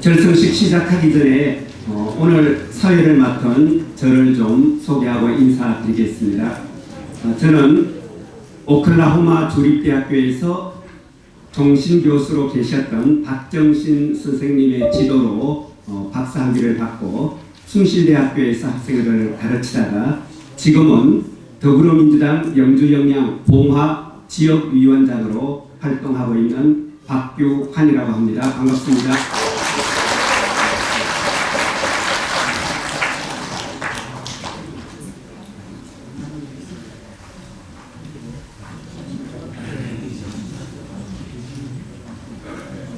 결성식 시작하기 전에 오늘 사회를 맡은 저를 좀 소개하고 인사드리겠습니다. 저는 오클라호마 주립대학교에서 종신교수로 계셨던 박정신 선생님의 지도로 박사학위를 받고 숭실대학교에서 학생들을 가르치다가 지금은 더불어민주당 영주영양 봉화 지역위원장으로 활동하고 있는 박규환이라고 합니다. 반갑습니다.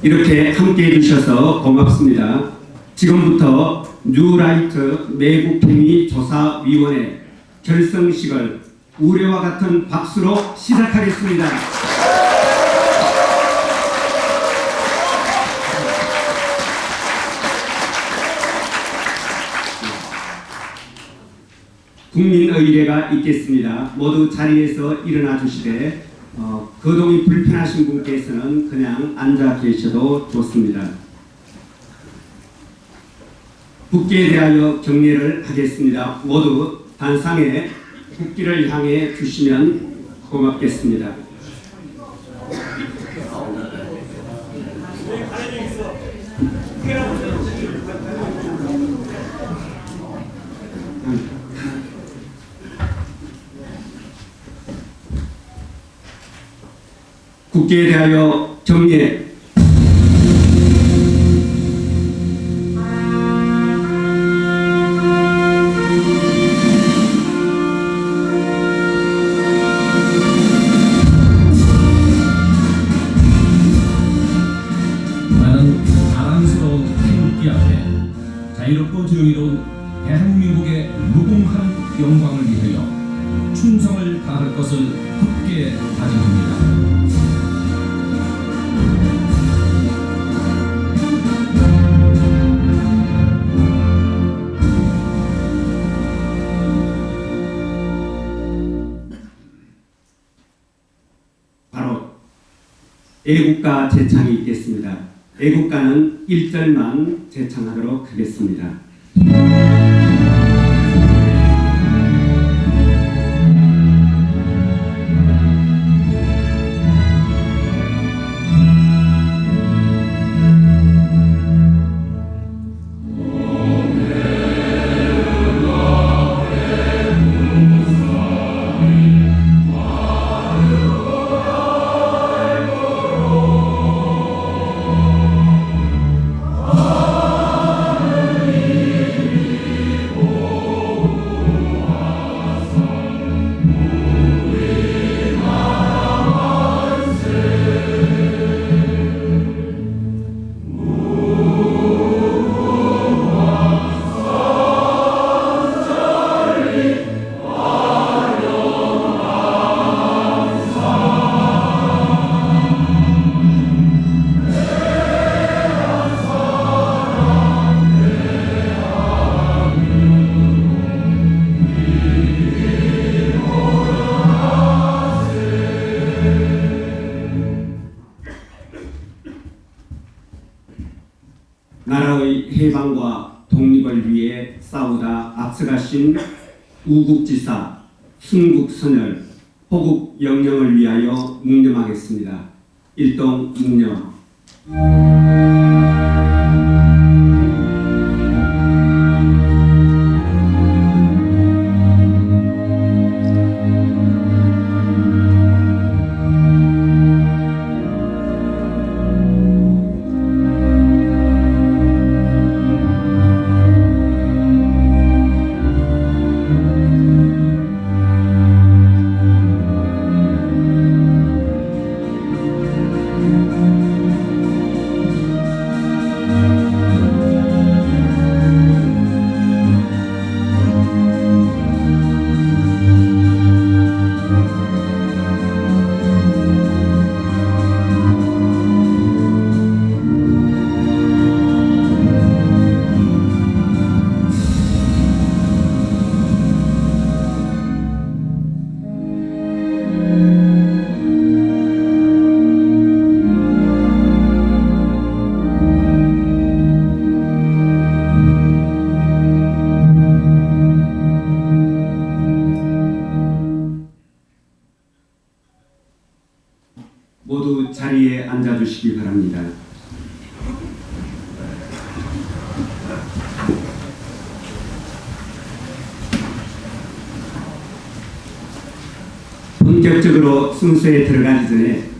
이렇게 함께 해주셔서 고맙습니다. 지금부터 뉴라이트 내국행위조사위원회 결성식을 우레와 같은 박수로 시작하겠습니다. 국민의례가 있겠습니다. 모두 자리에서 일어나 주시되 거동이 불편하신 분께서는 그냥 앉아 계셔도 좋습니다. 국기에 대하여 경례를 하겠습니다. 모두 단상에 국기를 향해 주시면 고맙겠습니다. 국기에 대하여 경례. 나는 자랑스러운 태극기 앞에 자유롭고 정의로운 대한민국의 무궁한 영광을 위하여 충성을 다할 것을 굳게 다짐합니다. 바로 애국가 제창이 있겠습니다. 애국가는 1절만 제창하도록 하겠습니다. 나라의 해방과 독립을 위해 싸우다 앞서가신 우국지사, 순국선열, 호국영령을 위하여 묵념하겠습니다. 일동 묵념. 모두 자리에 앉아주시기 바랍니다. 본격적으로 순서에 들어가기 전에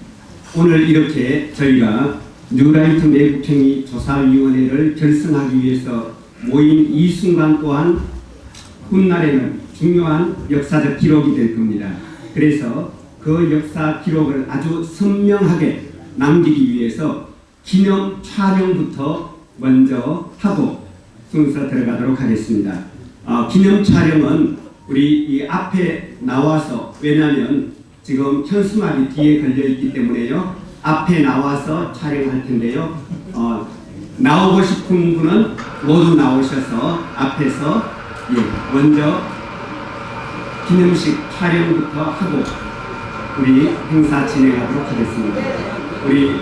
오늘 이렇게 저희가 뉴라이트 매국행위 조사위원회를 결성하기 위해서 모인 이 순간 또한 훗날에는 중요한 역사적 기록이 될 겁니다. 그래서 그 역사 기록을 아주 선명하게 남기기 위해서 기념 촬영부터 먼저 하고 순서 들어가도록 하겠습니다. 기념 촬영은 우리 이 앞에 나와서, 왜냐하면 지금 현수막이 뒤에 걸려있기 때문에요, 앞에 나와서 촬영할 텐데요, 나오고 싶은 분은 모두 나오셔서 앞에서 먼저 기념식 촬영부터 하고 우리 행사 진행하도록 하겠습니다. 우리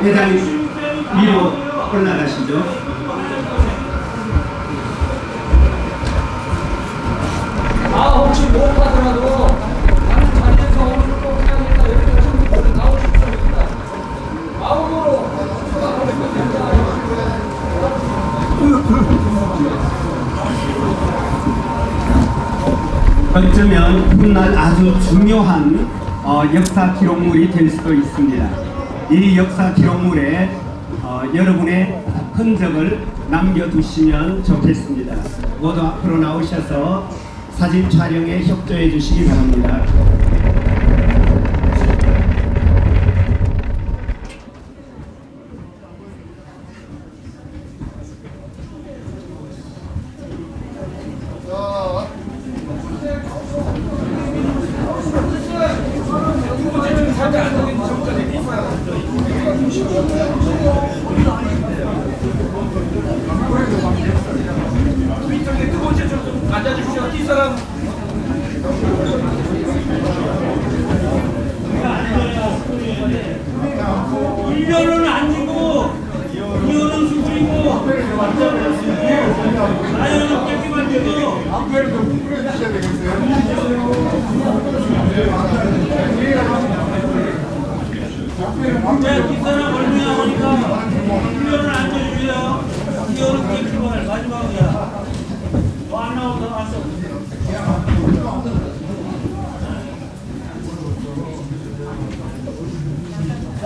회장님 위로 올라가시죠. 혹시 못하더라도 다른 자리에서 오늘 꼭 해야겠다 이렇게 하시는 분들 나오십시오. 마음으로 어쩌면 훗날 아주 중요한 역사 기록물이 될 수도 있습니다. 이 역사 기록물에 여러분의 흔적을 남겨두시면 좋겠습니다. 모두 앞으로 나오셔서 사진 촬영에 협조해 주시기 바랍니다. 앉아주십시오. 뒷사람 일년은 앉고 이혼은 숙주이고 완전은 쓰고 나연은 뺏기만 되고 앞에를 좀 뿌려주셔야 되겠어요. 내 뒷사람 얼마나 오니까 일년은 앉아주세요. 이혼은 뺏기만 마지막이야. 너 안 나오다 왔어.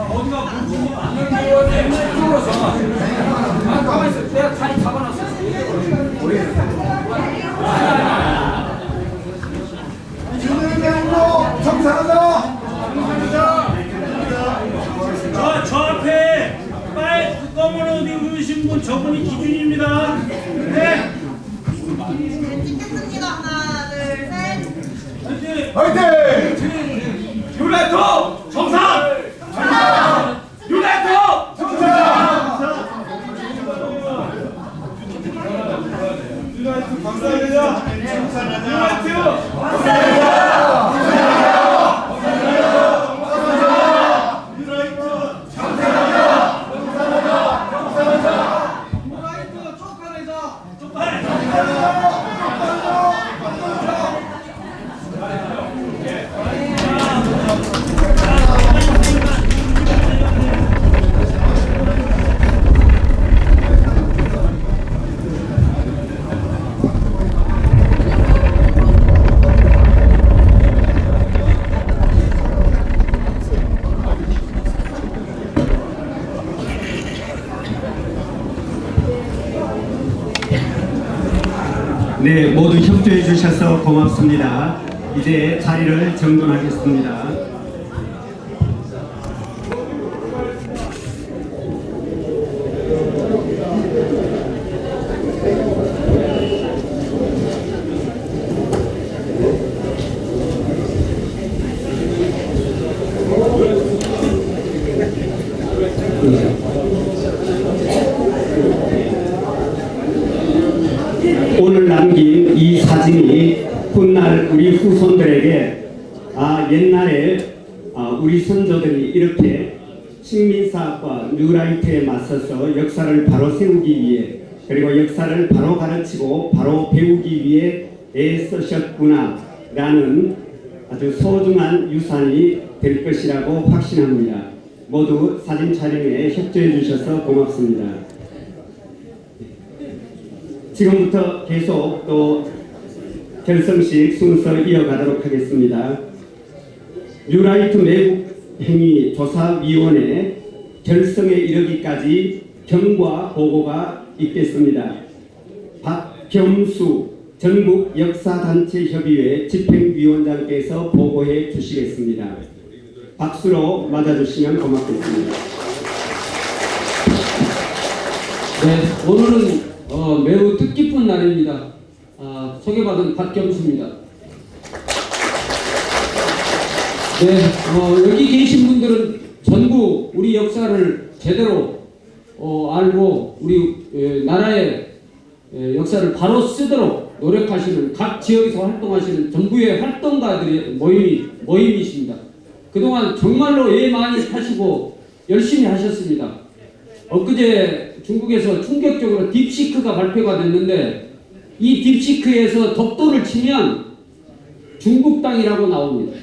어디가 불편이 안 나게 가만히 있어. 내가 자리 잡아놨어. 진행장으로 정상하자. 저 앞에 빨 검은 옷 입으신 분 저분이 기준입니다. 네. 찍겠습니다. 하나, 둘, 셋. 화이팅! 유레토 정상. 유레토 정상. 감사합니다. 네, 모두 협조해 주셔서 고맙습니다. 이제 자리를 정돈하겠습니다. 오늘 남긴 이 사진이 훗날 우리 후손들에게 옛날에 우리 선조들이 이렇게 식민사학과 뉴라이트에 맞서서 역사를 바로 세우기 위해, 그리고 역사를 바로 가르치고 바로 배우기 위해 애쓰셨구나 라는 아주 소중한 유산이 될 것이라고 확신합니다. 모두 사진 촬영에 협조해 주셔서 고맙습니다. 지금부터 계속 또 결성식 순서 이어가도록 하겠습니다. 뉴라이트 매국행위 조사위원회 결성에 이르기까지 경과 보고가 있겠습니다. 박겸수 전국 역사단체협의회 집행위원장께서 보고해 주시겠습니다. 박수로 맞아주시면 고맙겠습니다. 네, 오늘은 매우 뜻깊은 날입니다. 소개받은 박겸수입니다. 네, 여기 계신 분들은 전부 우리 역사를 제대로 알고 우리 나라의 역사를 바로 쓰도록 노력하시는 각 지역에서 활동하시는 정부의 활동가들의 모임이십니다. 그동안 정말로 애 많이 타시고 열심히 하셨습니다. 엊그제 중국에서 충격적으로 딥시크가 발표가 됐는데 이 딥시크에서 덕도를 치면 중국 땅이라고 나옵니다.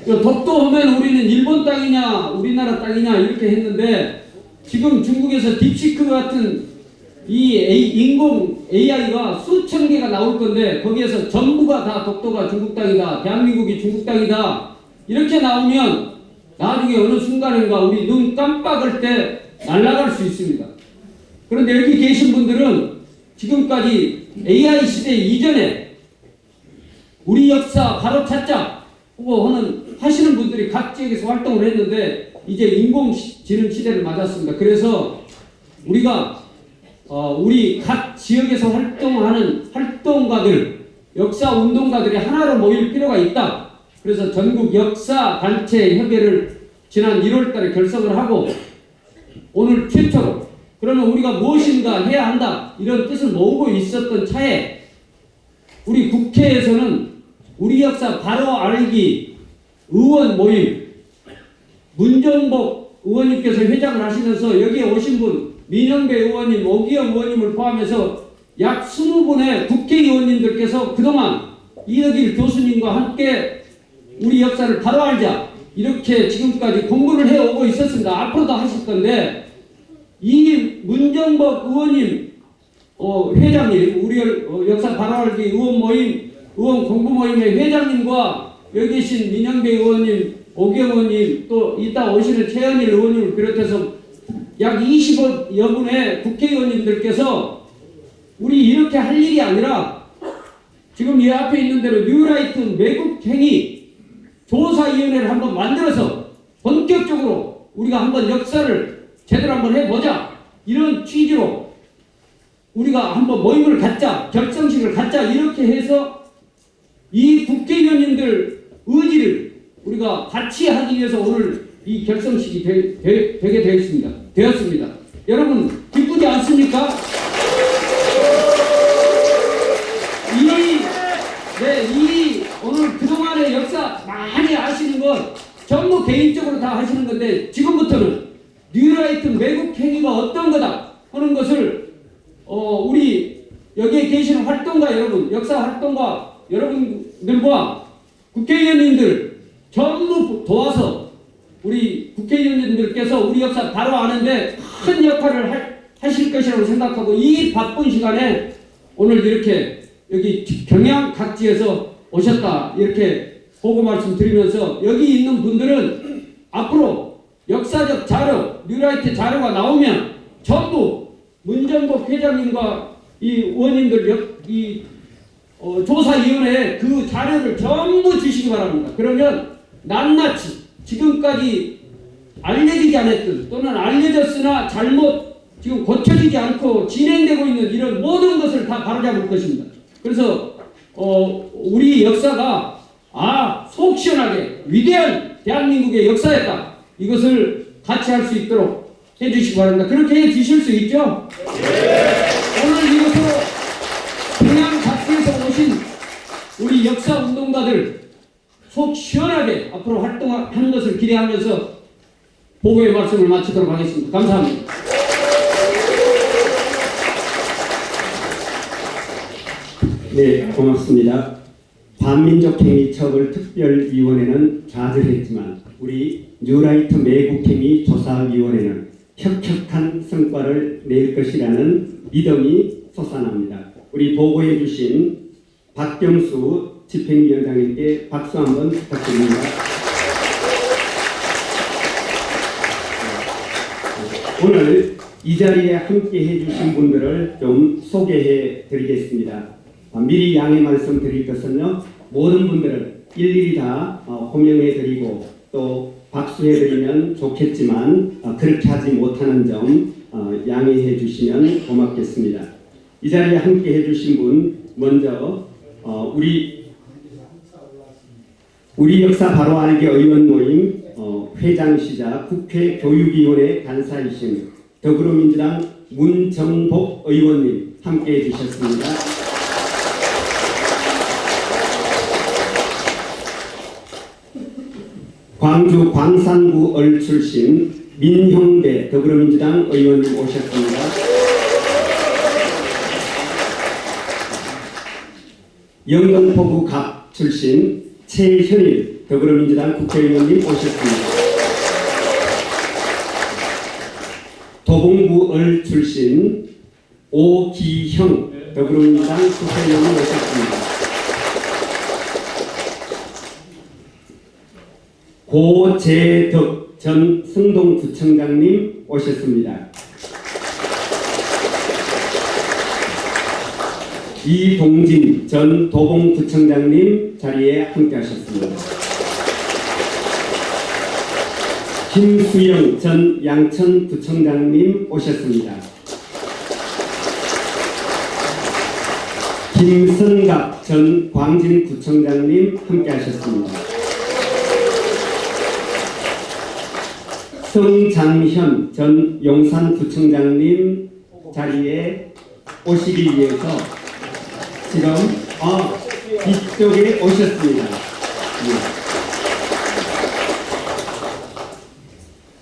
덕도 하면 우리는 일본 땅이냐 우리나라 땅이냐 이렇게 했는데 지금 중국에서 딥시크 같은 이 인공 AI가 수천 개가 나올 건데 거기에서 전부가 다 덕도가 중국 땅이다, 대한민국이 중국 땅이다 이렇게 나오면 나중에 어느 순간인가 우리 눈 깜빡할 때 날아갈 수 있습니다. 그런데 여기 계신 분들은 지금까지 AI 시대 이전에 우리 역사 바로 찾자 하시는 분들이 각 지역에서 활동을 했는데 이제 인공지능 시대를 맞았습니다. 그래서 우리가 우리 각 지역에서 활동하는 활동가들, 역사 운동가들이 하나로 모일 필요가 있다. 그래서 전국 역사 단체 협의회를 지난 1월 달에 결성을 하고 오늘 최초로 그러면 우리가 무엇인가 해야 한다 이런 뜻을 모으고 있었던 차에 우리 국회에서는 우리 역사 바로 알기 의원 모임 문정복 의원님께서 회장을 하시면서 여기에 오신 분 민영배 의원님, 오기영 의원님을 포함해서 약 20분의 국회의원님들께서 그동안 이덕일 교수님과 함께 우리 역사를 바로 알자 이렇게 지금까지 공부를 해오고 있었습니다. 앞으로도 하실 건데 이 문정복 의원님 회장님 우리 역사 바로 알기 의원 모임 의원 공부 모임의 회장님과 여기 계신 민영배 의원님, 오기영 의원님 또 이따 오시는 최현일 의원님을 비롯해서 약 20여 분의 국회의원님들께서 우리 이렇게 할 일이 아니라 지금 이 앞에 있는 대로 뉴라이트 매국행위 조사위원회를 한번 만들어서 본격적으로 우리가 한번 역사를 제대로 한번 해보자 이런 취지로 우리가 한번 모임을 갖자 결성식을 갖자 이렇게 해서 이 국회의원님들 의지를 우리가 같이 하기 위해서 오늘 이 결성식이 되게 되었습니다. 여러분 기쁘지 않습니까? 이 오늘 그동안의 역사 많이 아시는 건 전부 개인적으로 다 하시는 건데 지금부터는 뉴라이트 매국행위가 어떤 거다 하는 것을 우리 여기에 계시는 활동가 여러분, 역사 활동가 여러분들과 국회의원님들 전부 도와서 우리 국회의원님들께서 우리 역사 바로 아는데 큰 역할을 하실 것이라고 생각하고 이 바쁜 시간에 오늘 이렇게 여기 경양 각지에서 오셨다 이렇게 보고 말씀드리면서 여기 있는 분들은 앞으로 역사적 자료, 뉴라이트 자료가 나오면 전부 문정복 회장님과 이 의원님들 조사위원회에 그 자료를 전부 주시기 바랍니다. 그러면 낱낱이 지금까지 알려지지 않았던 또는 알려졌으나 잘못 지금 고쳐지지 않고 진행되고 있는 이런 모든 것을 다 바로잡을 것입니다. 그래서 우리 역사가 속 시원하게 위대한 대한민국의 역사였다. 이것을 같이 할 수 있도록 해주시기 바랍니다. 그렇게 해주실 수 있죠? 네. 오늘 이것으로 평양 각지에서 오신 우리 역사 운동가들 속 시원하게 앞으로 활동하는 것을 기대하면서 보고의 말씀을 마치도록 하겠습니다. 감사합니다. 네, 고맙습니다. 반민족행위 처벌특별위원회는 좌절했지만 우리 뉴라이트 매국행위 조사위원회는 혁혁한 성과를 낼 것이라는 믿음이 솟아납니다. 우리 보고해 주신 박경수 집행위원장님께 박수 한번 부탁드립니다. 오늘 이 자리에 함께 해주신 분들을 좀 소개해 드리겠습니다. 미리 양해 말씀드릴 것은요, 모든 분들을 일일이 다 호명해 드리고 또 박수해 드리면 좋겠지만 그렇게 하지 못하는 점 양해해 주시면 고맙겠습니다. 이 자리에 함께 해주신 분 먼저 우리 역사 바로 알기 의원 모임 회장시자 국회 교육위원회 간사이신 더불어민주당 문정복 의원님 함께 해주셨습니다. 광주 광산구 을 출신 민형배 더불어민주당 의원님 오셨습니다. 영등포구 갑 출신 최현일 더불어민주당 국회의원님 오셨습니다. 도봉구 을 출신 오기형 더불어민주당 국회의원님 오셨습니다. 고재덕 전 승동구청장님 오셨습니다. 이동진 전 도봉구청장님 자리에 함께 하셨습니다. 김수영 전 양천구청장님 오셨습니다. 김성갑 전 광진구청장님 함께 하셨습니다. 성장현 전 용산구청장님 자리에 오시기 위해서 지금 이쪽에 오셨습니다.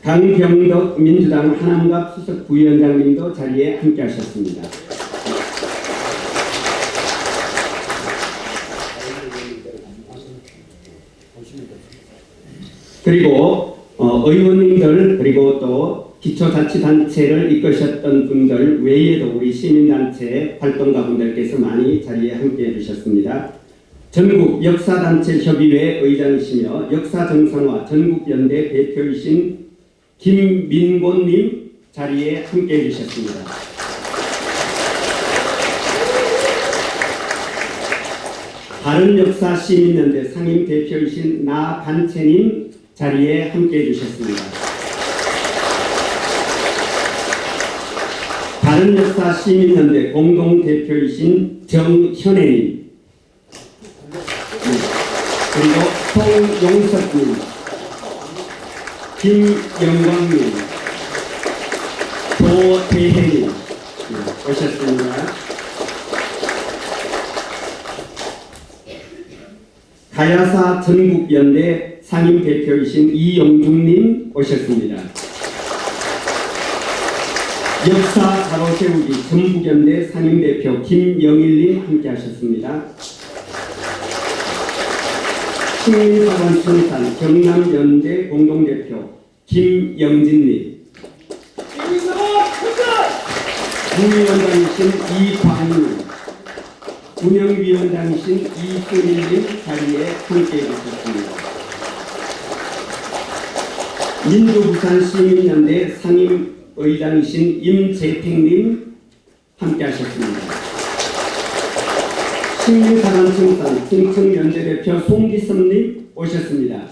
강병덕 민주당 하남갑 수석 부위원장님도 자리에 함께 하셨습니다. 그리고 의원님들 그리고 또 기초자치단체를 이끄셨던 분들 외에도 우리 시민단체 활동가분들께서 많이 자리에 함께해 주셨습니다. 전국 역사단체협의회 의장이시며 역사정상화 전국연대 대표이신 김민곤님 자리에 함께해 주셨습니다. 바른역사시민연대 상임대표이신 나간채님 자리에 함께해 주셨습니다. 바른역사시민연대 공동대표이신 정현애님, 그리고 송용석님, 김영광님, 조대혜님 오셨습니다. 가야사 전국연대 상임대표이신 이영중님 오셨습니다. 역사 바로 세우기 전북연대 상임대표 김영일님 함께하셨습니다. 식민사관청산 경남연대 공동대표 김영진님, 부위원장이신 이광님, 운영위원장이신 이순일님 자리에 함께해 주셨습니다. 민주부산 시민연대 상임의장이신 임재택님 함께하셨습니다. 식민사관청산 충청연대대표 송기섭님 오셨습니다.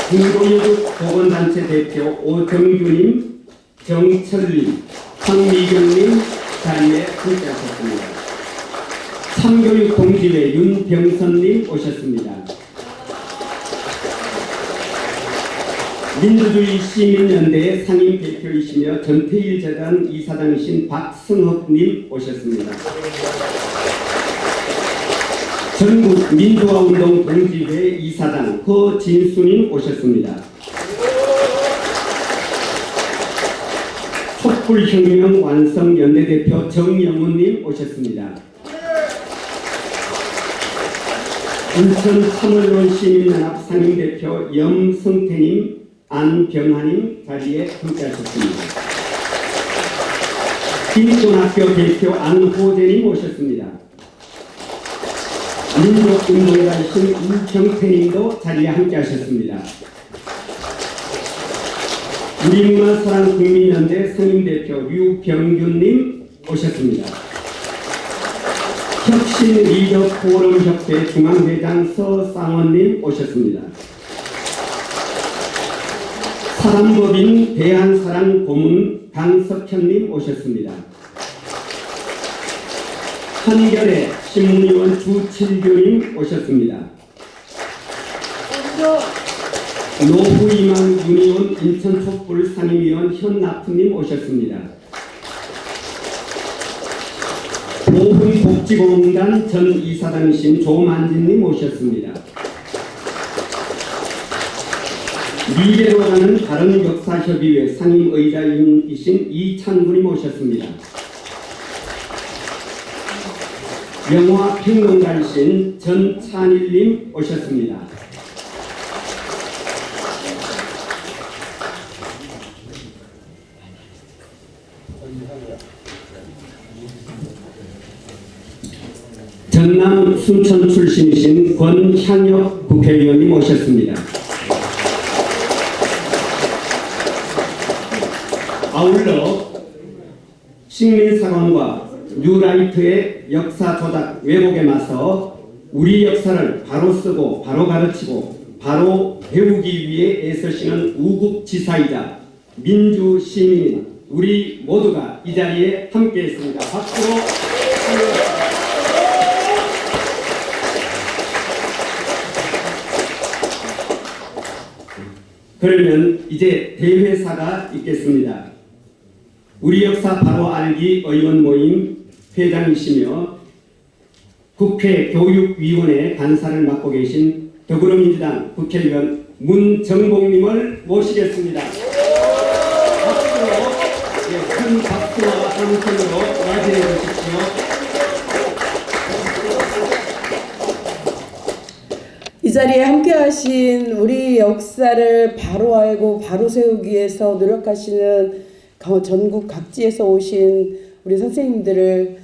중도여국 보건단체 대표 오정규님, 정철님, 황미경님 자리에 함께하셨습니다. 참교육동지회 윤병선님 오셨습니다. 민주주의 시민연대 상임대표이시며 전태일재단 이사장이신 박승혁님 오셨습니다. 전국 민주화운동 동지회 이사장 허진수님 오셨습니다. 촛불혁명 완성연대대표 정영훈님 오셨습니다. 인천 참을론 시민연합 상임대표 염성태님, 안병하님 자리에 함께하셨습니다. 김천학교 대표 안호재님 오셨습니다. 민족운동가이신 이경태님도 자리에 함께하셨습니다. 우리문화사랑국민연대 상임대표 류병균님 오셨습니다. 혁신리더포럼협회 중앙회장 서상원님 오셨습니다. 사람법인 대한사랑 고문 강석현님 오셨습니다. 한겨레 신문위원 주칠규님 오셨습니다. 노후이만 윤의원 인천촛불 상임위원 현나프님 오셨습니다. 보훈복지공단 전 이사장이신 조만진님 오셨습니다. 미래로 가는 다른 역사협의회 상임의장이신 이창구님 오셨습니다. 영화평론가이신 전찬일님 오셨습니다. 전남 순천 출신이신 권향혁 국회의원님 오셨습니다. 아울러 식민사관과 뉴라이트의 역사 조작 왜곡에 맞서 우리 역사를 바로 쓰고 바로 가르치고 바로 배우기 위해 애쓰시는 우국지사이자 민주시민인 우리 모두가 이 자리에 함께했습니다. 박수로 환영합니다. 그러면 이제 대회사가 있겠습니다. 우리 역사 바로 알기 의원 모임 회장이시며 국회 교육위원회 간사를 맡고 계신 더불어민주당 국회의원 문정복님을 모시겠습니다. 박수로, 큰 박수와 함성으로 맞이해 주십시오. 이 자리에 함께하신 우리 역사를 바로 알고 바로 세우기 위해서 노력하시는 전국 각지에서 오신 우리 선생님들을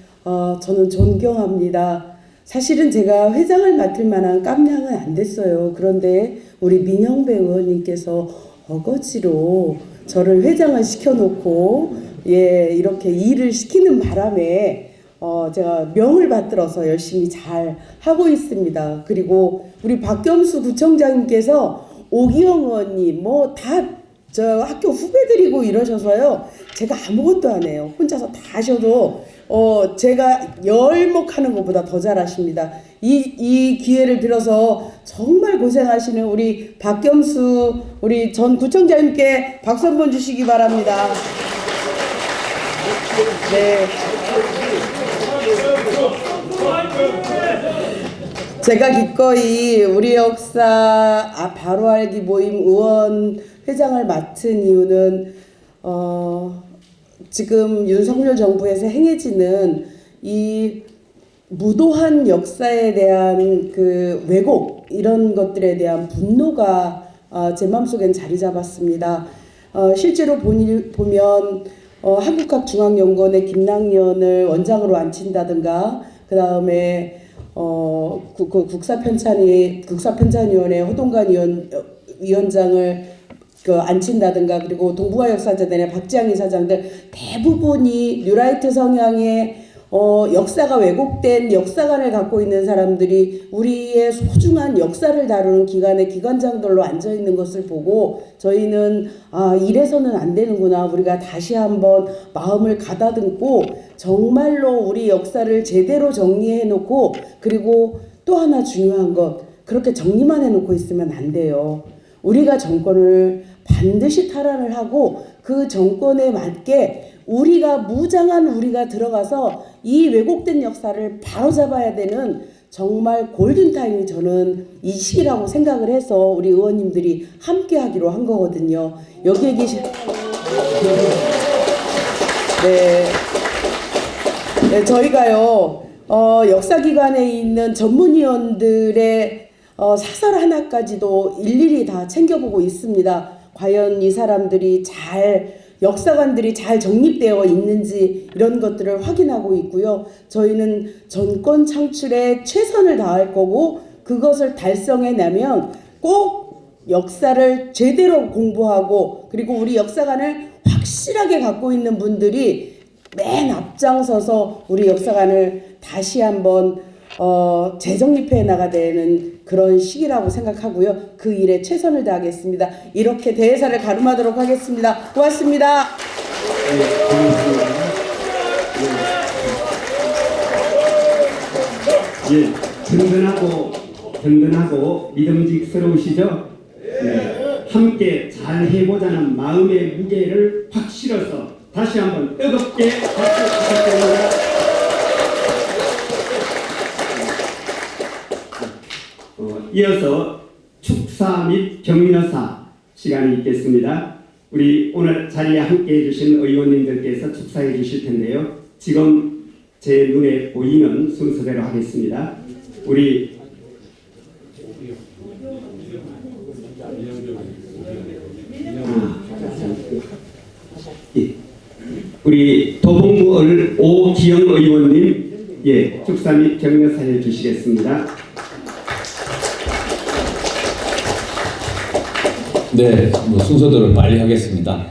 저는 존경합니다. 사실은 제가 회장을 맡을 만한 깜냥은 안 됐어요. 그런데 우리 민영배 의원님께서 어거지로 저를 회장을 시켜놓고 이렇게 일을 시키는 바람에 제가 명을 받들어서 열심히 잘 하고 있습니다. 그리고 우리 박겸수 구청장님께서 오기영 의원님 다 저 학교 후배들이고 이러셔서요. 제가 아무것도 안 해요. 혼자서 다 하셔도 제가 열목하는 것보다 더 잘하십니다. 이 기회를 빌어서 정말 고생하시는 우리 박겸수 우리 전 구청장님께 박수 한번 주시기 바랍니다. 네. 제가 기꺼이 우리 역사 바로 알기 모임 의원 회장을 맡은 이유는 지금 윤석열 정부에서 행해지는 이 무도한 역사에 대한 그 왜곡 이런 것들에 대한 분노가 제 마음속엔 자리 잡았습니다. 실제로 보면 한국학중앙연구원의 김낙연을 원장으로 앉힌다든가 그 다음에 국사편찬위원회 호동관 위원장을 앉힌다든가 그리고 동북아역사재단의 박지향 이사장들 대부분이 뉴라이트 성향의 역사가 왜곡된 역사관을 갖고 있는 사람들이 우리의 소중한 역사를 다루는 기관의 기관장들로 앉아있는 것을 보고 저희는 이래서는 안 되는구나. 우리가 다시 한번 마음을 가다듬고 정말로 우리 역사를 제대로 정리해놓고 그리고 또 하나 중요한 것 그렇게 정리만 해놓고 있으면 안 돼요. 우리가 정권을 반드시 탈환을 하고 그 정권에 맞게 무장한 우리가 들어가서 이 왜곡된 역사를 바로잡아야 되는 정말 골든타임이 저는 이 시기라고 생각을 해서 우리 의원님들이 함께 하기로 한 거거든요. 여기에 계신 네, 저희가요 역사기관에 있는 전문위원들의 사설 하나까지도 일일이 다 챙겨보고 있습니다. 과연 이 사람들이 역사관들이 잘 정립되어 있는지 이런 것들을 확인하고 있고요. 저희는 정권 창출에 최선을 다할 거고 그것을 달성해내면 꼭 역사를 제대로 공부하고 그리고 우리 역사관을 확실하게 갖고 있는 분들이 맨 앞장서서 우리 역사관을 다시 한번 재정립해 나가야 되는 그런 시기라고 생각하고요. 그 일에 최선을 다하겠습니다. 이렇게 대회사를 가름하도록 하겠습니다. 고맙습니다. 든든하고 믿음직스러우시죠? 네. 함께 잘 해보자는 마음의 무게를 확 실어서 다시 한번 뜨겁게 박수 부탁드립니다. 이어서 축사 및 격려사 시간이 있겠습니다. 우리 오늘 자리에 함께해 주신 의원님들께서 축사해 주실 텐데요. 지금 제 눈에 보이는 순서대로 하겠습니다. 우리 도봉구 오기영 의원님, 축사 및 격려사 해 주시겠습니다. 네, 순서대로 빨리 하겠습니다.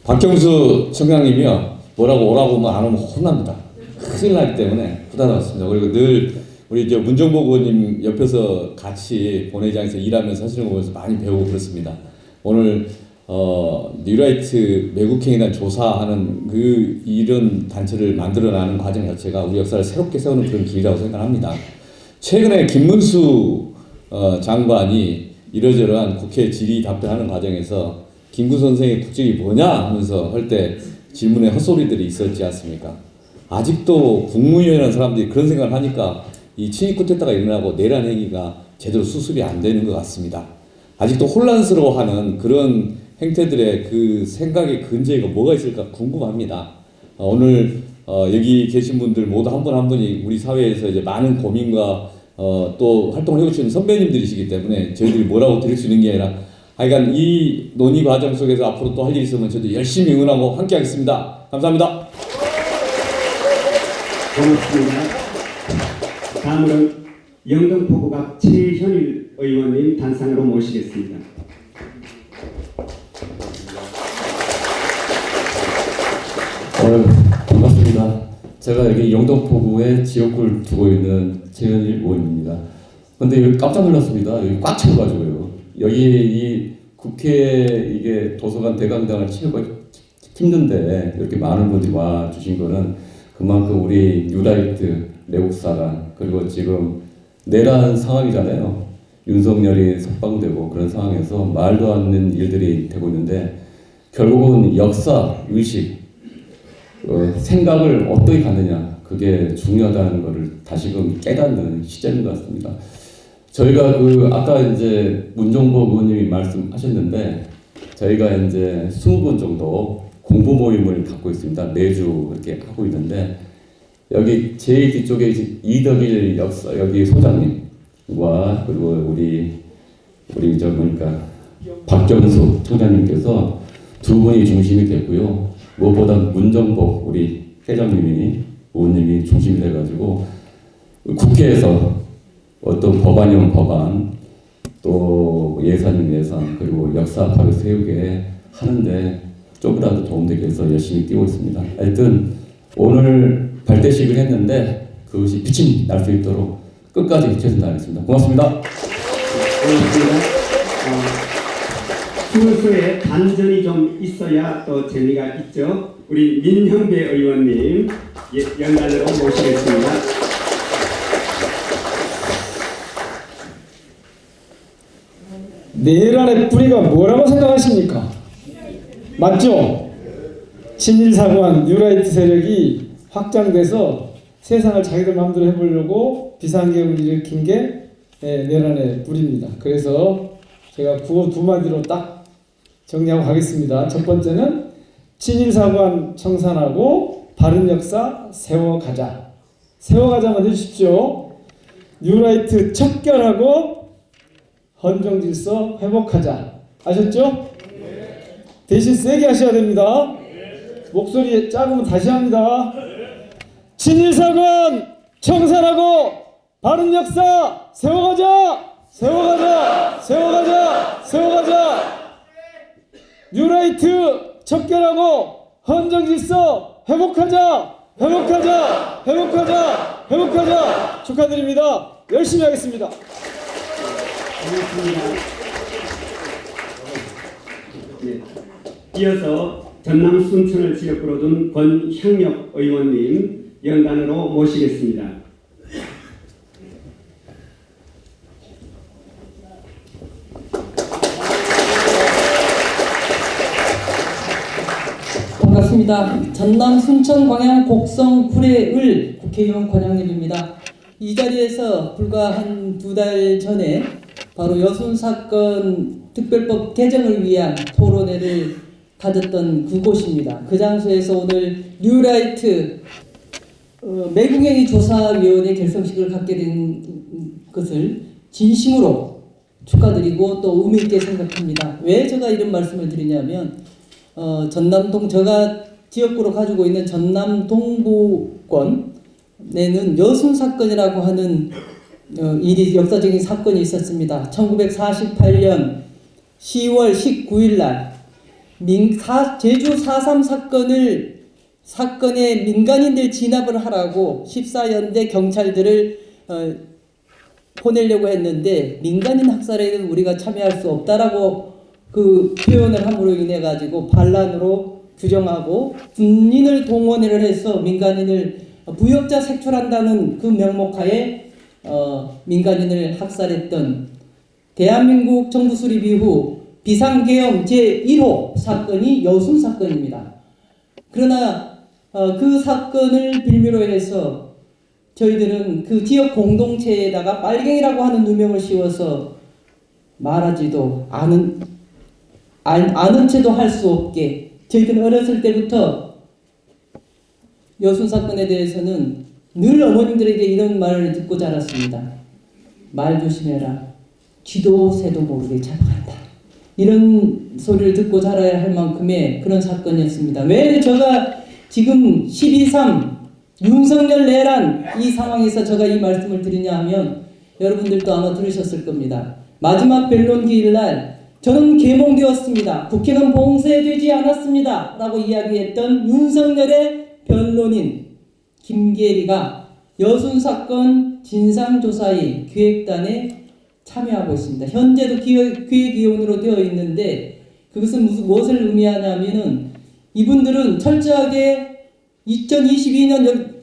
박경수 청장님이요, 뭐라고 오라고 안 오면 혼납니다. 큰일 나기 때문에 부담스럽습니다. 그리고 늘 우리 문정복 의원님 옆에서 같이 본회의장에서 일하면서 하시는 거 보면서 많이 배우고 그렇습니다. 오늘 뉴라이트 매국행에 대한 조사하는 이런 단체를 만들어나는 과정 자체가 우리 역사를 새롭게 세우는 그런 길이라고 생각합니다. 최근에 김문수 장관이 이러저러한 국회 질의 답변하는 과정에서 김구 선생의 국적이 뭐냐 하면서 할 때 질문에 헛소리들이 있었지 않습니까? 아직도 국무위원이라는 사람들이 그런 생각을 하니까 이 친위 쿠데타가 일어나고 내란 행위가 제대로 수습이 안 되는 것 같습니다. 아직도 혼란스러워하는 그런 행태들의 그 생각의 근저가 뭐가 있을까 궁금합니다. 오늘 여기 계신 분들 모두 한 분 한 분이 우리 사회에서 이제 많은 고민과 또 활동을 해오시는 선배님들이시기 때문에 저희들이 뭐라고 드릴 수 있는 게 아니라 하여간 이 논의 과정 속에서 앞으로 또 할 일이 있으면 저도 열심히 응원하고 함께 하겠습니다. 감사합니다. 고맙습니다. 다음으로는 영등포구갑 최현일 의원님 단상으로 모시겠습니다. 반갑습니다. 제가 여기 영등포구에 지역구를 두고 있는 최현일 의원입니다. 근데 여기 깜짝 놀랐습니다. 여기 꽉 차가지고요. 여기 이 국회 이게 도서관 대강당을 채우기 힘든데 이렇게 많은 분들이 와 주신 거는 그만큼 우리 뉴라이트 내국사관 그리고 지금 내란 상황이잖아요. 윤석열이 석방되고 그런 상황에서 말도 안 되는 일들이 되고 있는데 결국은 역사 의식 생각을 어떻게 갖느냐 그게 중요하다는 것을 다시금 깨닫는 시점인 것 같습니다. 저희가 아까 이제 문정복 의원님이 말씀하셨는데 저희가 이제 20분 정도 공부 모임을 갖고 있습니다. 매주 이렇게 하고 있는데 여기 제일 뒤쪽에 이덕일 역사 여기 소장님과 그리고 우리 박정수 총장님께서 두 분이 중심이 됐고요. 무엇보다 문정복 우리 회장님이 의원님이 중심이 돼가지고 국회에서 어떤 법안이면 법안 또 예산이면 예산 그리고 역사 바로 세우게 하는데 조금이라도 도움되기 위해서 열심히 뛰고 있습니다. 하여튼 오늘 발대식을 했는데 그것이 빛이 날 수 있도록 끝까지 최선을 다하겠습니다. 고맙습니다. 순서에 반전이 좀 있어야 또 재미가 있죠. 우리 민형배 의원님 연단으로 모시겠습니다. 내란의 뿌리가 뭐라고 생각하십니까? 맞죠? 친일사관 뉴라이트 세력이 확장돼서 세상을 자기들 마음대로 해보려고 비상계엄을 일으킨 게 내란의 뿌리입니다. 그래서 제가 구호 두 마디로 딱 정리하고 가겠습니다. 첫 번째는 친일사관 청산하고 바른 역사 세워가자. 세워가자만 해주십시오. 뉴라이트 척결하고 헌정질서 회복하자. 아셨죠? 대신 세게 하셔야 됩니다. 목소리 작으면 다시 합니다. 친일사관 청산하고 바른 역사 세워가자. 세워가자. 세워가자. 세워가자. 뉴라이트 척결하고 헌정질서 회복하자. 회복하자. 회복하자. 회복하자. 축하드립니다. 열심히 하겠습니다. 고맙습니다. 네. 이어서 전남 순천을 지역구로 둔 권향력 의원님 연단으로 모시겠습니다. 반갑습니다. 전남 순천 광양 곡성 구례을 국회의원 권향립입니다. 이 자리에서 불과 한 2달 전에 바로 여순사건 특별법 개정을 위한 토론회를 가졌던 그곳입니다. 그 장소에서 오늘 뉴라이트 매국행위 조사위원회 결성식을 갖게 된 것을 진심으로 축하드리고 또 의미 있게 생각합니다. 왜 제가 이런 말씀을 드리냐면 전남동 제가 지역구로 가지고 있는 전남 동부권 내는 여순사건이라고 하는 일이 역사적인 사건이 있었습니다. 1948년 10월 19일 날 제주 4.3 사건에 민간인들 진압을 하라고 14연대 경찰들을 보내려고 했는데 민간인 학살에는 우리가 참여할 수 없다라고 그 표현을 함으로 인해 가지고 반란으로 규정하고 군인을 동원을 해서 민간인을 부역자 색출한다는 그 명목하에 민간인을 학살했던 대한민국 정부 수립 이후 비상계엄 제1호 사건이 여순 사건입니다. 그러나 그 사건을 빌미로 해서 저희들은 그 지역 공동체에다가 빨갱이라고 하는 누명을 씌워서 말하지도 아는 채도 할 수 없게 저희들은 어렸을 때부터 여순 사건에 대해서는 늘 어머님들에게 이런 말을 듣고 자랐습니다. 말 조심해라. 쥐도 새도 모르게 잡아간다. 이런 소리를 듣고 자라야 할 만큼의 그런 사건이었습니다. 왜 제가 지금 12.3 윤석열 내란 이 상황에서 제가 이 말씀을 드리냐 하면 여러분들도 아마 들으셨을 겁니다. 마지막 변론기일 날 저는 계몽되었습니다. 국회는 봉쇄되지 않았습니다. 라고 이야기했던 윤석열의 변론인 김계리가 여순사건 진상조사위 기획단에 참여하고 있습니다. 현재도 기획위원으로 되어 있는데 그것은 무엇을 의미하냐면은 이분들은 철저하게 2022년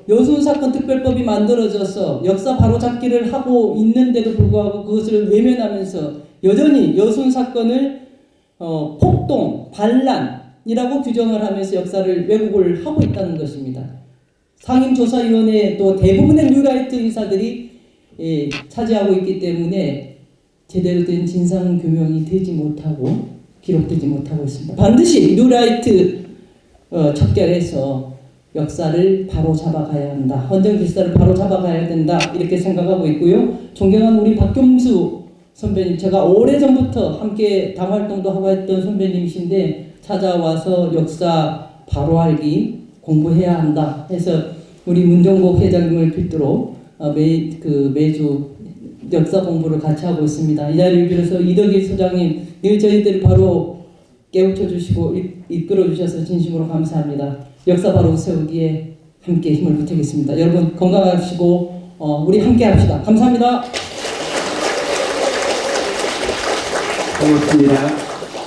여순사건 특별법이 만들어져서 역사 바로잡기를 하고 있는데도 불구하고 그것을 외면하면서 여전히 여순사건을 폭동, 반란이라고 규정을 하면서 역사를 왜곡을 하고 있다는 것입니다. 상임조사위원회 또 대부분의 뉴라이트 인사들이 차지하고 있기 때문에 제대로 된 진상규명이 되지 못하고 기록되지 못하고 있습니다. 반드시 뉴라이트 척결해서 역사를 바로 잡아가야 한다. 헌정질서를 바로 잡아가야 된다. 이렇게 생각하고 있고요. 존경하는 우리 박겸수 선배님, 제가 오래전부터 함께 당활동도 하고 했던 선배님이신데 찾아와서 역사 바로 알기 공부해야 한다 해서 우리 문정복 회장님을 필두로 매주 역사 공부를 같이 하고 있습니다. 이 자리를 빌어서 이덕일 소장님 늘 저희들을 바로 깨우쳐 주시고 이끌어 주셔서 진심으로 감사합니다. 역사 바로 세우기에 함께 힘을 보태겠습니다. 여러분 건강하시고 우리 함께 합시다. 감사합니다. 고맙습니다.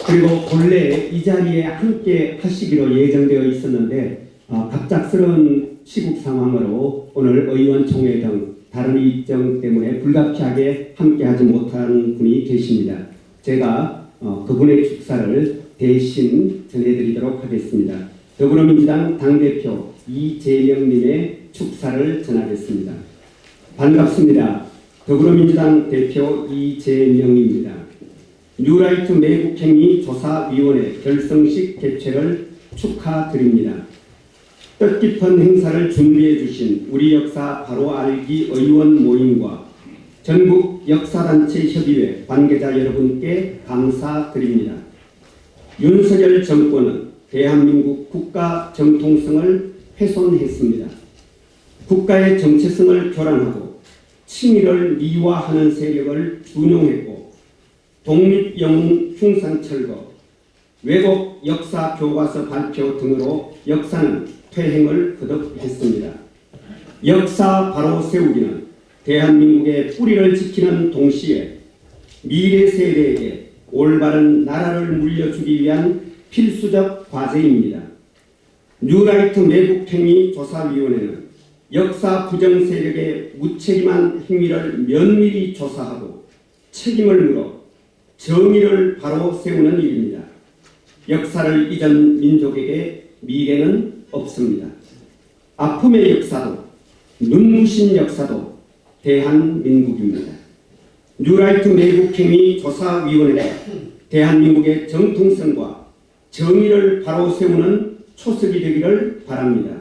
그리고 본래 이 자리에 함께 하시기로 예정되어 있었는데 갑작스러운 시국 상황으로 오늘 의원총회 등 다른 일정 때문에 불가피하게 함께하지 못한 분이 계십니다. 제가 그분의 축사를 대신 전해드리도록 하겠습니다. 더불어민주당 당대표 이재명님의 축사를 전하겠습니다. 반갑습니다. 더불어민주당 대표 이재명입니다. 뉴라이트 매국행위 조사위원회 결성식 개최를 축하드립니다. 뜻깊은 행사를 준비해 주신 우리 역사 바로 알기 의원 모임과 전국 역사단체 협의회 관계자 여러분께 감사드립니다. 윤석열 정권은 대한민국 국가 정통성을 훼손했습니다. 국가의 정체성을 교란하고 친일을 미화하는 세력을 준용했고 독립영웅 흉상철거, 왜곡 역사 교과서 발표 등으로 역사는 퇴행을 거듭했습니다. 역사 바로 세우기는 대한민국의 뿌리를 지키는 동시에 미래 세대에게 올바른 나라를 물려주기 위한 필수적 과제입니다. 뉴라이트 매국행위조사위원회는 역사 부정 세력의 무책임한 행위를 면밀히 조사하고 책임을 물어 정의를 바로 세우는 일입니다. 역사를 잊은 민족에게 미래는 없습니다. 아픔의 역사도 눈부신 역사도 대한민국입니다. 뉴라이트 매국행위조사위원회가 대한민국의 정통성과 정의를 바로 세우는 초석이 되기를 바랍니다.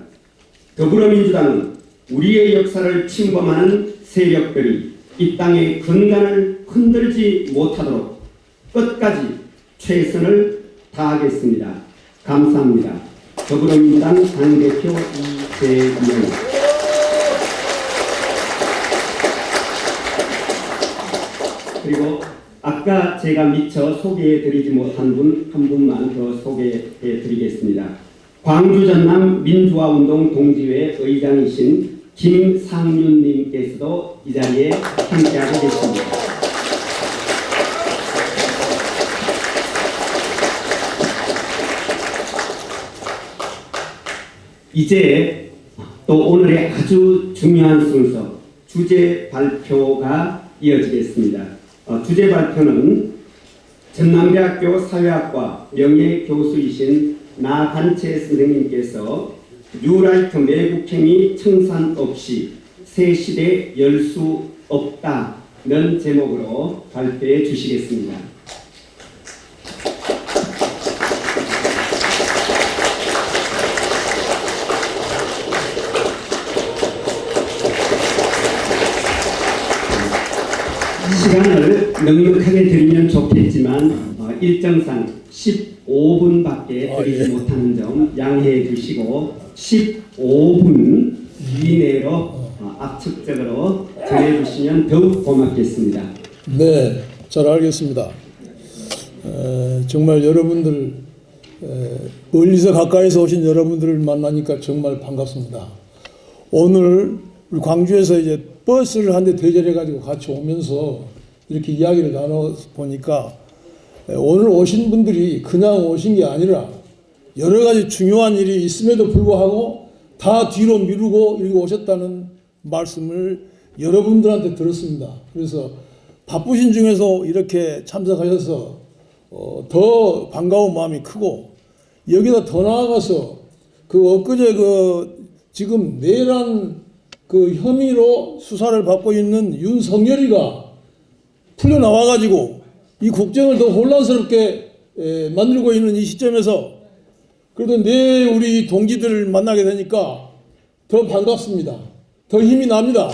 더불어민주당은 우리의 역사를 침범하는 세력들이 이 땅의 근간을 흔들지 못하도록 끝까지 최선을 다하겠습니다. 감사합니다. 더불어민주당 당대표 이재명. 그리고 아까 제가 미처 소개해드리지 못한 분 한 분만 더 소개해드리겠습니다. 광주 전남 민주화운동 동지회 의장이신 김상윤님께서도 이 자리에 함께하고 계십니다. 이제 또 오늘의 아주 중요한 순서 주제 발표가 이어지겠습니다. 주제 발표는 전남대학교 사회학과 명예교수이신 나간채 선생님께서 뉴라이트 매국행위 청산 없이 새 시대 열 수 없다는 제목으로 발표해 주시겠습니다. 시간을 넉넉하게 드리면 좋겠지만 일정상 15분밖에 드리지 못하는 점 양해해 주시고 15분 이내로 압축적으로 전해 주시면 더욱 고맙겠습니다. 네, 잘 알겠습니다. 정말 여러분들 멀리서 가까이서 오신 여러분들을 만나니까 정말 반갑습니다. 오늘 우리 광주에서 이제 버스를 한 대 대절해 가지고 같이 오면서 이렇게 이야기를 나눠 보니까 오늘 오신 분들이 그냥 오신 게 아니라 여러 가지 중요한 일이 있음에도 불구하고 다 뒤로 미루고 이렇게 오셨다는 말씀을 여러분들한테 들었습니다. 그래서 바쁘신 중에서 이렇게 참석하셔서 더 반가운 마음이 크고 여기다 더 나아가서 그 엊그제 지금 내란 혐의로 수사를 받고 있는 윤석열이가 풀려 나와가지고 이 국정을 더 혼란스럽게 만들고 있는 이 시점에서 그래도 우리 동지들을 만나게 되니까 더 반갑습니다. 더 힘이 납니다.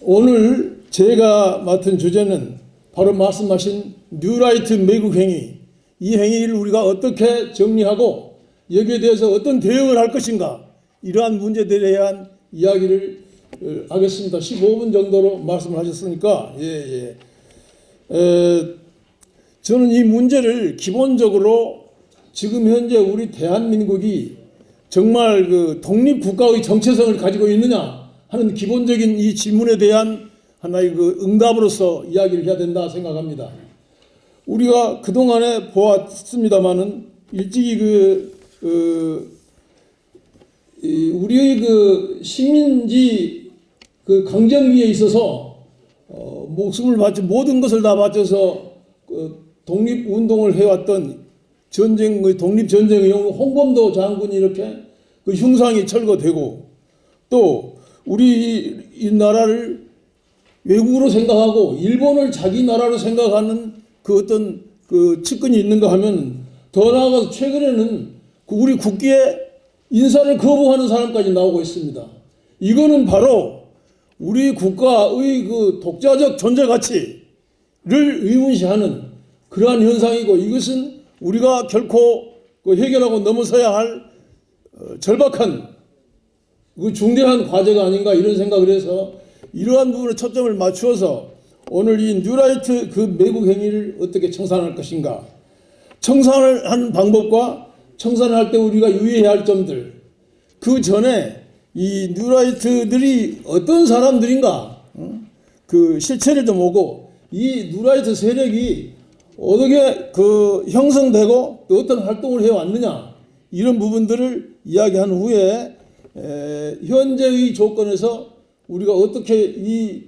오늘 제가 맡은 주제는 바로 말씀하신 뉴라이트 매국행위, 이 행위를 우리가 어떻게 정리하고 여기에 대해서 어떤 대응을 할 것인가, 이러한 문제들에 대한 이야기를 하겠습니다. 15분 정도로 말씀을 하셨으니까 저는 이 문제를 기본적으로 지금 현재 우리 대한민국이 정말 독립국가의 정체성을 가지고 있느냐 하는 기본적인 이 질문에 대한 하나의 응답으로서 이야기를 해야 된다 생각합니다. 우리가 그동안에 보았습니다마는 일찍이 우리의 식민지 강점기에 있어서 목숨을 바쳐 모든 것을 다 바쳐서 독립운동을 해왔던 독립전쟁의 홍범도 장군이 이렇게 흉상이 철거되고 또 우리 이 나라를 외국으로 생각하고 일본을 자기 나라로 생각하는 어떤 그 측근이 있는가 하면 더 나아가서 최근에는 그 우리 국기에 인사를 거부하는 사람까지 나오고 있습니다. 이거는 바로 우리 국가의 그 독자적 존재 가치를 의문시하는 그러한 현상이고, 이것은 우리가 결코 그 해결하고 넘어서야 할 절박한 그 중대한 과제가 아닌가 이런 생각을 해서 이러한 부분에 초점을 맞추어서 오늘 이 뉴라이트 그 매국 행위를 어떻게 청산할 것인가, 청산을 하는 방법과 청산을 할 때 우리가 유의해야 할 점들, 그 전에 이 뉴라이트들이 어떤 사람들인가, 그 실체를 좀 보고 이 뉴라이트 세력이 어떻게 그 형성되고 또 어떤 활동을 해왔느냐, 이런 부분들을 이야기한 후에 현재의 조건에서 우리가 어떻게 이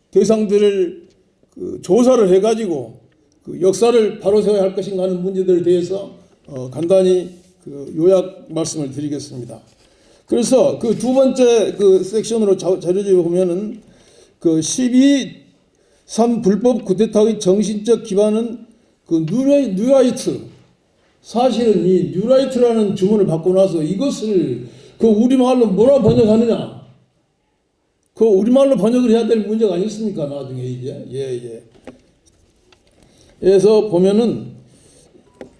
대상들을 그 조사를 해가지고 그 역사를 바로 세워야 할 것인가 하는 문제들에 대해서 간단히 그 요약 말씀을 드리겠습니다. 그래서 그 두 번째 그 섹션으로 자료집에 보면은 그 12.3 불법 쿠데타의 정신적 기반은 그 뉴라이트, 사실은 이 뉴라이트라는 주문을 받고 나서 이것을 그 우리말로 뭐라 번역하느냐, 그 우리말로 번역을 해야 될 문제가 아니겠습니까? 나중에 이제 그래서 보면은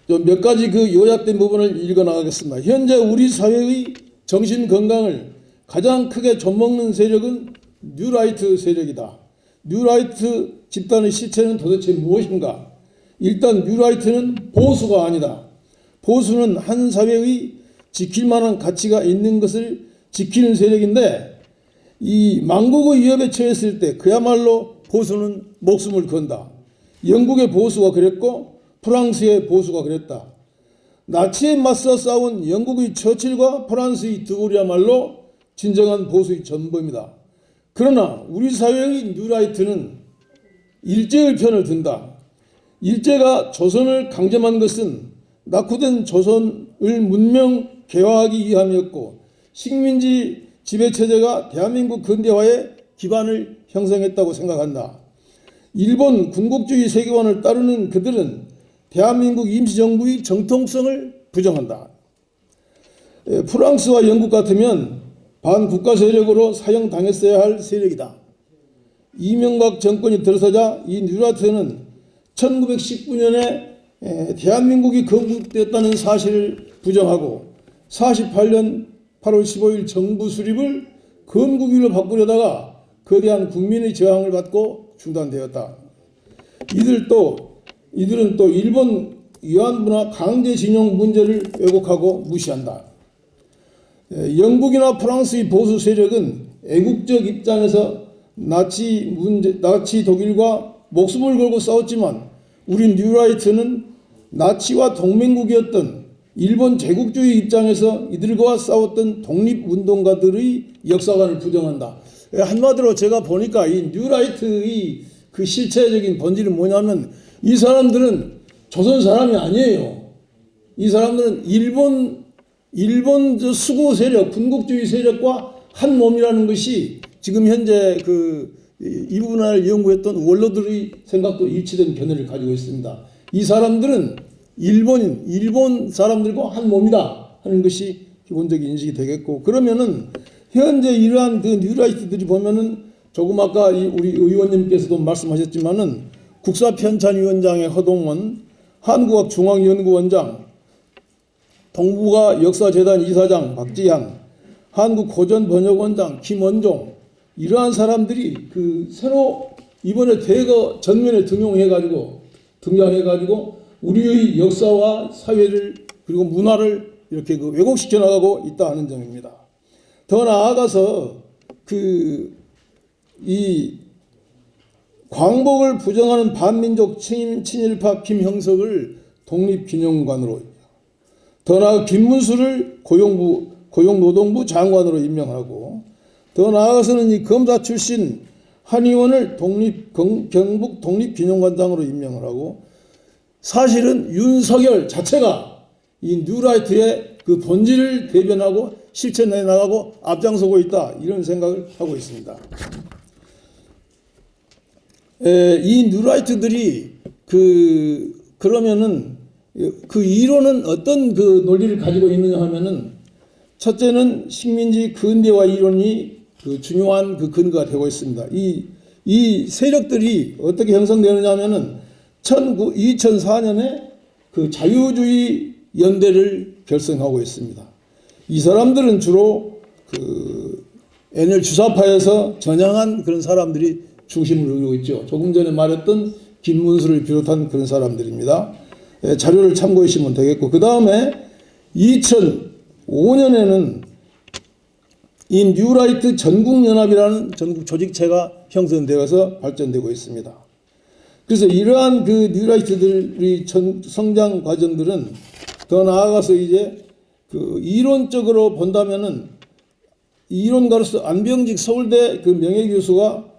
몇 가지 그 요약된 부분을 읽어 나가겠습니다. 현재 우리 사회의 정신 건강을 가장 크게 좀먹는 세력은 뉴라이트 세력이다. 뉴라이트 집단의 실체는 도대체 무엇인가? 일단 뉴라이트는 보수가 아니다. 보수는 한 사회의 지킬 만한 가치가 있는 것을 지키는 세력인데, 이 망국의 위협에 처했을 때 그야말로 보수는 목숨을 건다. 영국의 보수가 그랬고 프랑스의 보수가 그랬다. 나치에 맞서 싸운 영국의 처칠과 프랑스의 드골이야말로 진정한 보수의 전범이다. 그러나 우리 사회의 뉴라이트는 일제의 편을 든다. 일제가 조선을 강점한 것은 낙후된 조선을 문명 개화하기 위함이었고, 식민지 지배체제가 대한민국 근대화의 기반을 형성했다고 생각한다. 일본 군국주의 세계관을 따르는 그들은 대한민국 임시정부의 정통성을 부정한다. 프랑스와 영국 같으면 반국가 세력으로 사형당했어야 할 세력이다. 이명박 정권이 들어서자 이 뉴라이트는 1919년에 대한민국이 건국되었다는 사실을 부정하고 48년 8월 15일 정부 수립을 건국일로 바꾸려다가 거대한 국민의 저항을 받고 중단되었다. 이들은 또 일본 위안부나 강제징용 문제를 왜곡하고 무시한다. 영국이나 프랑스의 보수 세력은 애국적 입장에서 나치 독일과 목숨을 걸고 싸웠지만, 우리 뉴라이트는 나치와 동맹국이었던 일본 제국주의 입장에서 이들과 싸웠던 독립운동가들의 역사관을 부정한다. 한마디로 제가 보니까 이 뉴라이트의 그 실체적인 본질은 뭐냐면, 이 사람들은 조선 사람이 아니에요. 이 사람들은 일본 수구 세력, 군국주의 세력과 한 몸이라는 것이 지금 현재 이 부분을 연구했던 원로들의 생각도 일치된 견해를 가지고 있습니다. 이 사람들은 일본 사람들과 한 몸이다 하는 것이 기본적인 인식이 되겠고, 그러면은 현재 이러한 그 뉴라이트들이 보면은 조금 아까 우리 의원님께서도 말씀하셨지만은 국사편찬위원장의 허동원, 한국학중앙연구원장, 동북아 역사재단 이사장 박지향, 한국고전번역원장 김원종, 이러한 사람들이 새로 이번에 대거 전면에 등장해가지고 우리의 역사와 사회를 그리고 문화를 이렇게 왜곡시켜 나가고 있다 하는 점입니다. 더 나아가서 이 광복을 부정하는 반민족 친일파 김형석을 독립기념관으로, 더 나아가 김문수를 고용노동부 장관으로 임명하고, 더 나아가서는 이 검사 출신 한의원을 경북 독립기념관장으로 임명을 하고, 사실은 윤석열 자체가 이 뉴라이트의 그 본질을 대변하고 실천해 나가고 앞장서고 있다, 이런 생각을 하고 있습니다. 이 뉴라이트들이 그러면은 그 이론은 어떤 그 논리를 가지고 있느냐 하면은 첫째는 식민지 근대화 이론이 그 중요한 그 근거가 되고 있습니다. 이 세력들이 어떻게 형성되느냐 하면은 2004년에 그 자유주의 연대를 결성하고 있습니다. 이 사람들은 주로 그 NL 주사파에서 전향한 그런 사람들이 중심을 이루고 있죠. 조금 전에 말했던 김문수를 비롯한 그런 사람들입니다. 자료를 참고해 주시면 되겠고, 그 다음에 2005년에는 이 뉴라이트 전국연합이라는 전국 조직체가 형성되어서 발전되고 있습니다. 그래서 이러한 그 뉴라이트들의 성장 과정들은 더 나아가서 이제 그 이론적으로 본다면은 이론가로서 안병직 서울대 그 명예교수가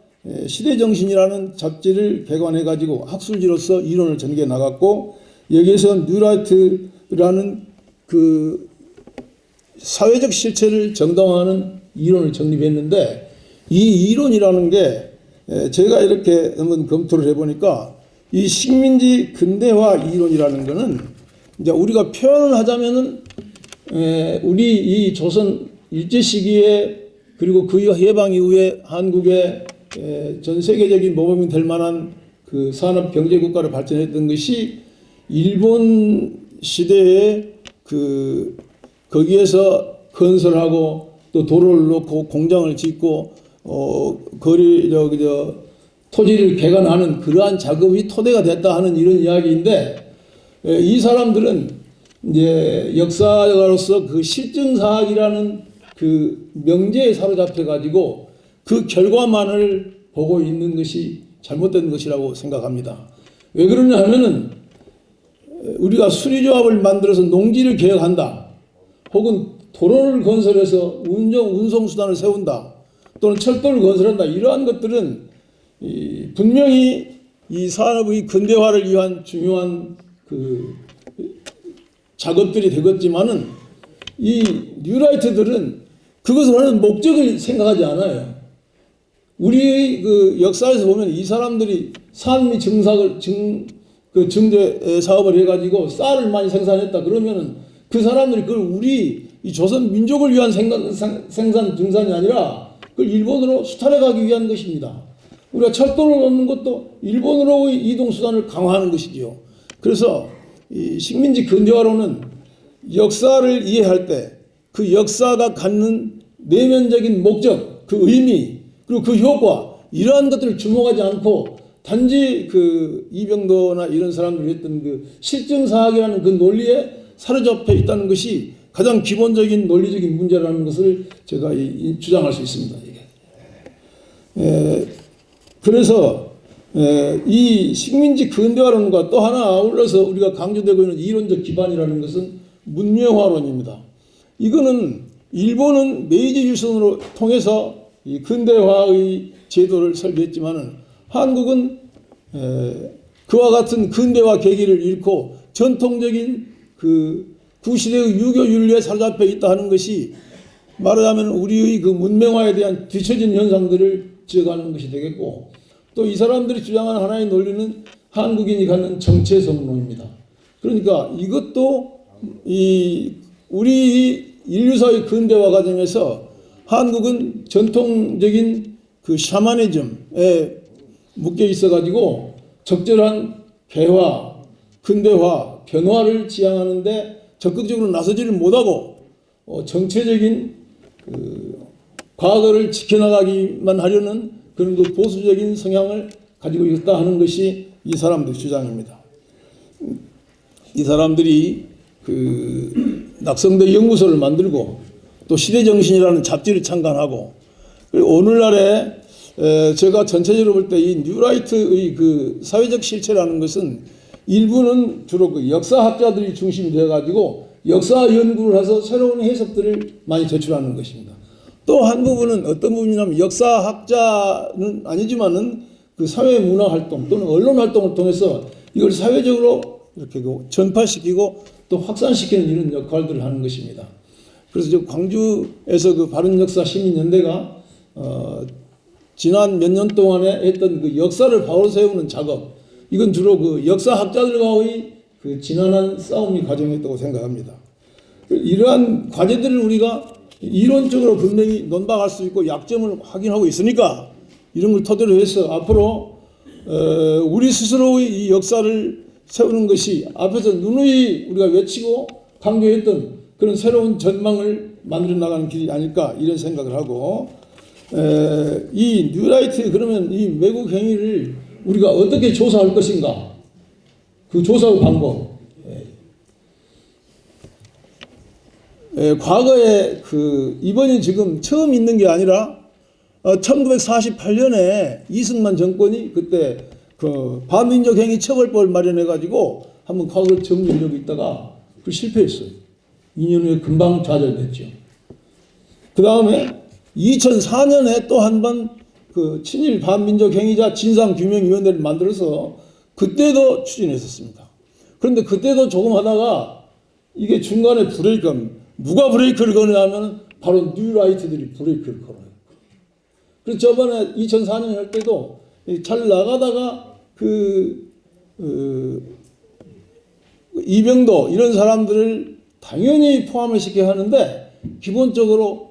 시대정신이라는 잡지를 개관해 가지고 학술지로서 이론을 전개해 나갔고, 여기에서 뉴라이트라는 그 사회적 실체를 정당화하는 이론을 정립했는데, 이 이론이라는 게 제가 이렇게 한번 검토를 해보니까 이 식민지 근대화 이론이라는 거는 이제 우리가 표현을 하자면은 우리 이 조선 일제 시기에 그리고 그 해방 이후에 한국의 전 세계적인 모범이 될 만한 그 산업 경제 국가로 발전했던 것이 일본 시대에 그 거기에서 건설하고 또 도로를 놓고 공장을 짓고 토지를 개간하는 그러한 작업이 토대가 됐다 하는 이런 이야기인데, 이 사람들은 이제 역사가로서 그 실증사학이라는 그 명제에 사로잡혀 가지고 그 결과만을 보고 있는 것이 잘못된 것이라고 생각합니다. 왜 그러냐 하면은 우리가 수리조합을 만들어서 농지를 개혁한다, 혹은 도로를 건설해서 운송수단을 세운다, 또는 철도를 건설한다, 이러한 것들은 분명히 이 산업의 근대화를 위한 중요한 그 작업들이 되겠지만은 이 뉴라이트들은 그것을 하는 목적을 생각하지 않아요. 우리 그 역사에서 보면 이 사람들이 산미 증대 사업을 해가지고 쌀을 많이 생산했다 그러면은 그 사람들이 그걸 우리 이 조선 민족을 위한 생산 증산이 아니라 그걸 일본으로 수탈해 가기 위한 것입니다. 우리가 철도를 놓는 것도 일본으로의 이동 수단을 강화하는 것이지요. 그래서 이 식민지 근대화론은 역사를 이해할 때 그 역사가 갖는 내면적인 목적, 그 의미, 그리고 그 효과, 이러한 것들을 주목하지 않고 단지 그 이병도나 이런 사람들이 했던 그 실증사학이라는 그 논리에 사로잡혀 있다는 것이 가장 기본적인 논리적인 문제라는 것을 제가 주장할 수 있습니다. 그래서 이 식민지 근대화론과 또 하나 아울러서 우리가 강조되고 있는 이론적 기반이라는 것은 문명화론입니다. 이거는 일본은 메이지 유선으로 통해서 이 근대화의 제도를 설계했지만은 한국은 그와 같은 근대화 계기를 잃고 전통적인 그 구시대의 유교 윤리에 사로잡혀 있다 하는 것이 말하자면 우리의 그 문명화에 대한 뒤처진 현상들을 지어가는 것이 되겠고, 또 이 사람들이 주장하는 하나의 논리는 한국인이 갖는 정체성론입니다. 그러니까 이것도 우리 인류사의 근대화 과정에서 한국은 전통적인 그 샤머니즘에 묶여 있어 가지고 적절한 개화, 근대화, 변화를 지향하는데 적극적으로 나서지를 못하고 정체적인 그 과거를 지켜나가기만 하려는 그런 그 보수적인 성향을 가지고 있다 하는 것이 이 사람들의 주장입니다. 이 사람들이 그 낙성대 연구소를 만들고 또 시대정신이라는 잡지를 창간하고, 그리고 오늘날에 제가 전체적으로 볼 때 이 뉴라이트의 그 사회적 실체라는 것은 일부는 주로 그 역사학자들이 중심이 되어 가지고 역사 연구를 해서 새로운 해석들을 많이 제출하는 것입니다. 또 한 부분은 어떤 부분이냐면 역사학자는 아니지만은 그 사회문화 활동 또는 언론 활동을 통해서 이걸 사회적으로 이렇게 전파시키고 또 확산시키는 이런 역할들을 하는 것입니다. 그래서 저 광주에서 그 바른역사 시민연대가 지난 몇 년 동안에 했던 그 역사를 바로 세우는 작업, 이건 주로 그 역사학자들과의 그 지난한 싸움이 과정이었다고 생각합니다. 이러한 과제들을 우리가 이론적으로 분명히 논박할 수 있고 약점을 확인하고 있으니까 이런 걸 토대로 해서 앞으로 우리 스스로의 이 역사를 세우는 것이 앞에서 누누이 우리가 외치고 강조했던 그런 새로운 전망을 만들어 나가는 길이 아닐까 이런 생각을 하고 이 뉴라이트 그러면 이 왜곡 행위를 우리가 어떻게 조사할 것인가 그 조사 방법 과거에 그 이번이 지금 처음 있는 게 아니라 1948년에 이승만 정권이 그때 그 반민족 행위 처벌법을 마련해 가지고 한번 과거를 정리하려고 있다가 그 실패했어요. 2년 후에 금방 좌절됐죠. 그 다음에 2004년에 또 한 번 그 친일 반민족 행위자 진상규명위원회를 만들어서 그때도 추진했었습니다. 그런데 그때도 조금 하다가 이게 중간에 브레이크, 누가 브레이크를 거느냐면 바로 뉴라이트들이 브레이크를 걸어요. 그래서 저번에 2004년 할 때도 잘 나가다가 이병도 이런 사람들을 당연히 포함을 시켜야 하는데 기본적으로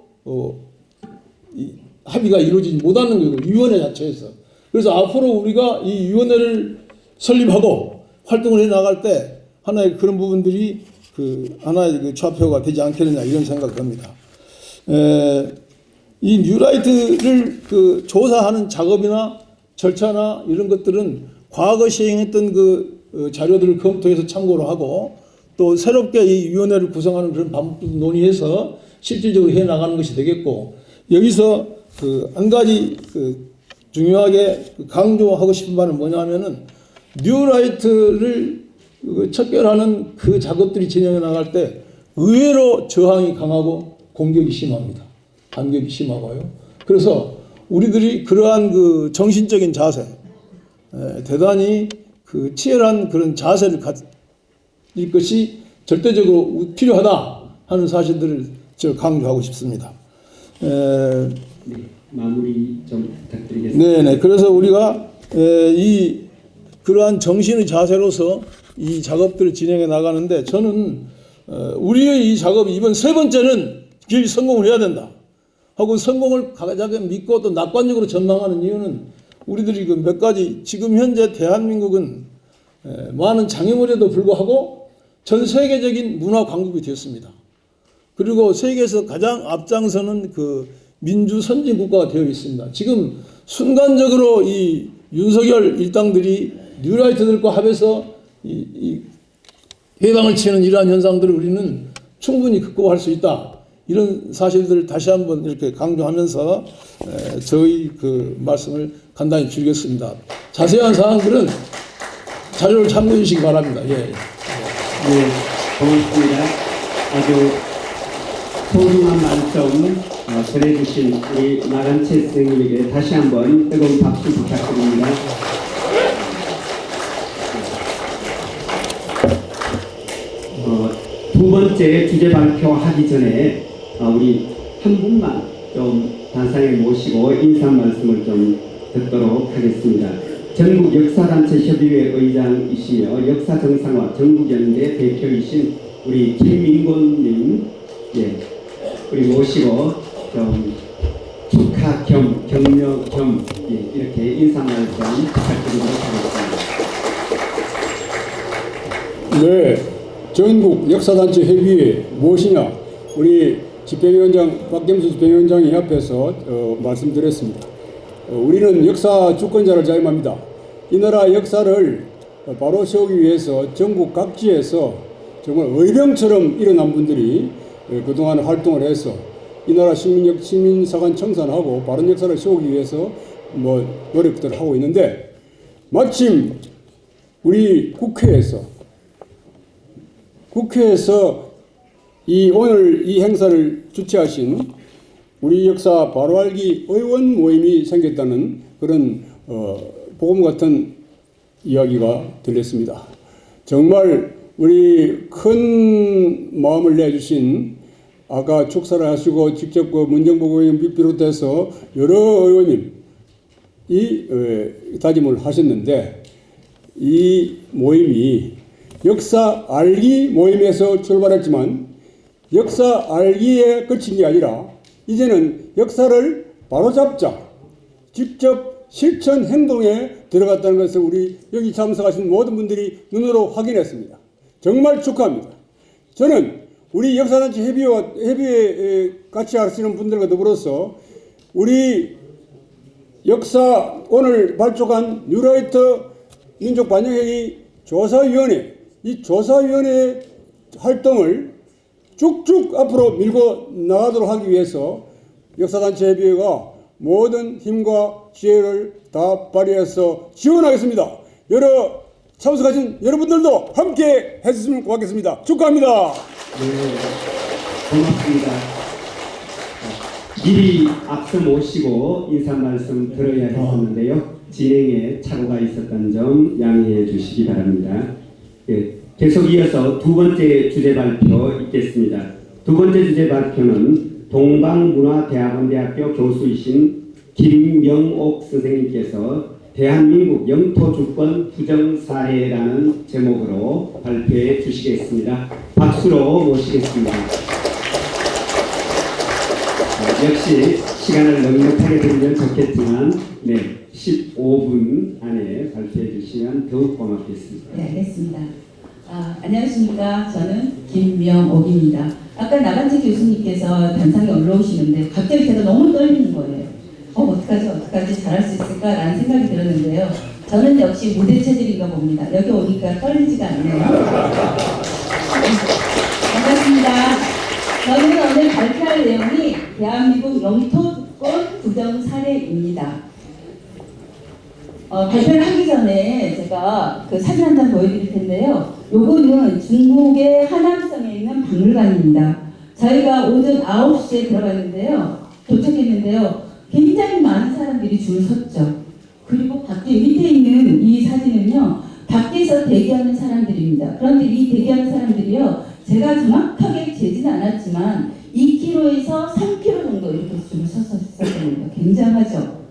합의가 이루어지지 못하는 거고 위원회 자체에서. 그래서 앞으로 우리가 이 위원회를 설립하고 활동을 해 나갈 때 하나의 그런 부분들이 그 하나의 그 좌표가 되지 않겠느냐 이런 생각을 합니다. 이 뉴라이트를 그 조사하는 작업이나 절차나 이런 것들은 과거 시행했던 그 자료들을 검토해서 참고로 하고 또 새롭게 이 위원회를 구성하는 그런 방법도 논의해서 실질적으로 해 나가는 것이 되겠고 여기서 그 한 가지 그 중요하게 강조하고 싶은 바는 뭐냐면은 뉴라이트를 척결하는 그 작업들이 진행해 나갈 때 의외로 저항이 강하고 공격이 심합니다. 반격이 심하고요. 그래서 우리들이 그러한 그 정신적인 자세, 대단히 그 치열한 그런 자세를 가질 것이 절대적으로 필요하다 하는 사실들을 저 강조하고 싶습니다. 네, 마무리 좀 부탁드리겠습니다. 네네. 그래서 우리가 그러한 정신의 자세로서 이 작업들을 진행해 나가는데 저는 우리의 이 작업이 이번 세 번째는 길 성공을 해야 된다 하고 성공을 가장 믿고 또 낙관적으로 전망하는 이유는 우리들이 그 몇 가지 지금 현재 대한민국은 많은 장애물에도 불구하고 전 세계적인 문화 강국이 되었습니다. 그리고 세계에서 가장 앞장서는 그 민주 선진 국가가 되어 있습니다. 지금 순간적으로 이 윤석열 일당들이 뉴라이트들과 합해서 이 해방을 치는 이러한 현상들을 우리는 충분히 극복할 수 있다. 이런 사실들을 다시 한번 이렇게 강조하면서 저희 그 말씀을 간단히 줄이겠습니다. 자세한 사항들은 자료를 참고해 주시기 바랍니다. 예. 네, 고맙습니다. 아주 소중한 말씀 전해주신 우리 나간채 선생님에게 다시 한번 뜨거운 박수 부탁드립니다. 두 번째 주제 발표하기 전에 우리 한 분만 좀 단상에 모시고 인사 말씀을 좀 듣도록 하겠습니다. 전국 역사단체 협의회 의장이시며 역사정상화 전국연대 대표이신 우리 김민곤님, 예, 우리 모시고 좀 축하 겸 격려 겸 이렇게 인사 말씀 부탁드리도록 하겠습니다. 네, 전국 역사단체 협의회 무엇이냐? 우리 집행위원장 박겸수 집행위원장이 앞에서 말씀드렸습니다. 우리는 역사 주권자를 자임합니다. 이 나라 역사를 바로 세우기 위해서 전국 각지에서 정말 의병처럼 일어난 분들이 그동안 활동을 해서 이 나라 시민사관 청산하고 바른 역사를 세우기 위해서 노력들을 하고 있는데 마침 우리 국회에서 오늘 이 행사를 주최하신 우리 역사 바로 알기 의원 모임이 생겼다는 그런 복음 같은 이야기가 들렸습니다. 정말 우리 큰 마음을 내주신 아까 축사를 하시고 직접 그 문정복 의원 비롯해서 여러 의원님이 다짐을 하셨는데 이 모임이 역사 알기 모임에서 출발했지만 역사 알기에 그친 게 아니라 이제는 역사를 바로잡자, 직접 실천 행동에 들어갔다는 것을 우리 여기 참석하신 모든 분들이 눈으로 확인했습니다. 정말 축하합니다. 저는 우리 역사단체 협의회 같이 하시는 분들과 더불어서 우리 역사 오늘 발족한 뉴라이트 민족반영회의 조사위원회, 이 조사위원회 활동을 쭉쭉 앞으로 밀고 나가도록 하기 위해서 역사단체 협의회가 모든 힘과 지혜를 다 발휘해서 지원하겠습니다. 여러 참석하신 여러분들도 함께 해주시면 고맙겠습니다. 축하합니다. 네, 고맙습니다. 미리 앞서 모시고 인사 말씀 들어야 했었는데요. 진행에 착오가 있었던 점 양해해 주시기 바랍니다. 예, 계속 이어서 두 번째 주제 발표 있겠습니다. 두 번째 주제 발표는 동방문화대학원대학교 교수이신 김명옥 선생님께서 대한민국 영토주권 부정사례라는 제목으로 발표해 주시겠습니다. 박수로 모시겠습니다. 역시 시간을 넉넉하게 드리면 좋겠지만 15분 안에 발표해 주시면 더욱 고맙겠습니다. 네, 알겠습니다. 안녕하십니까. 저는 김명옥입니다. 아까 나간재 교수님께서 단상에 올라오시는데 갑자기 제가 너무 떨리는 거예요. 어떡하지 잘할 수 있을까라는 생각이 들었는데요. 저는 역시 무대 체질인가 봅니다. 여기 오니까 떨리지가 않네요. 반갑습니다. 저는 오늘 발표할 내용이 대한민국 영토주권 부정 사례입니다. 발표를 하기 전에 제가 그 사진 한 장 보여드릴 텐데요. 요거는 중국의 하남성에 있는 박물관입니다. 저희가 오전 9시에 들어갔는데요. 도착했는데요. 굉장히 많은 사람들이 줄 섰죠. 그리고 밖에 밑에 있는 이 사진은요. 밖에서 대기하는 사람들입니다. 그런데 이 대기하는 사람들이요. 제가 정확하게 재지는 않았지만 2km에서 3km 정도 이렇게 줄을 섰습니다. 굉장하죠.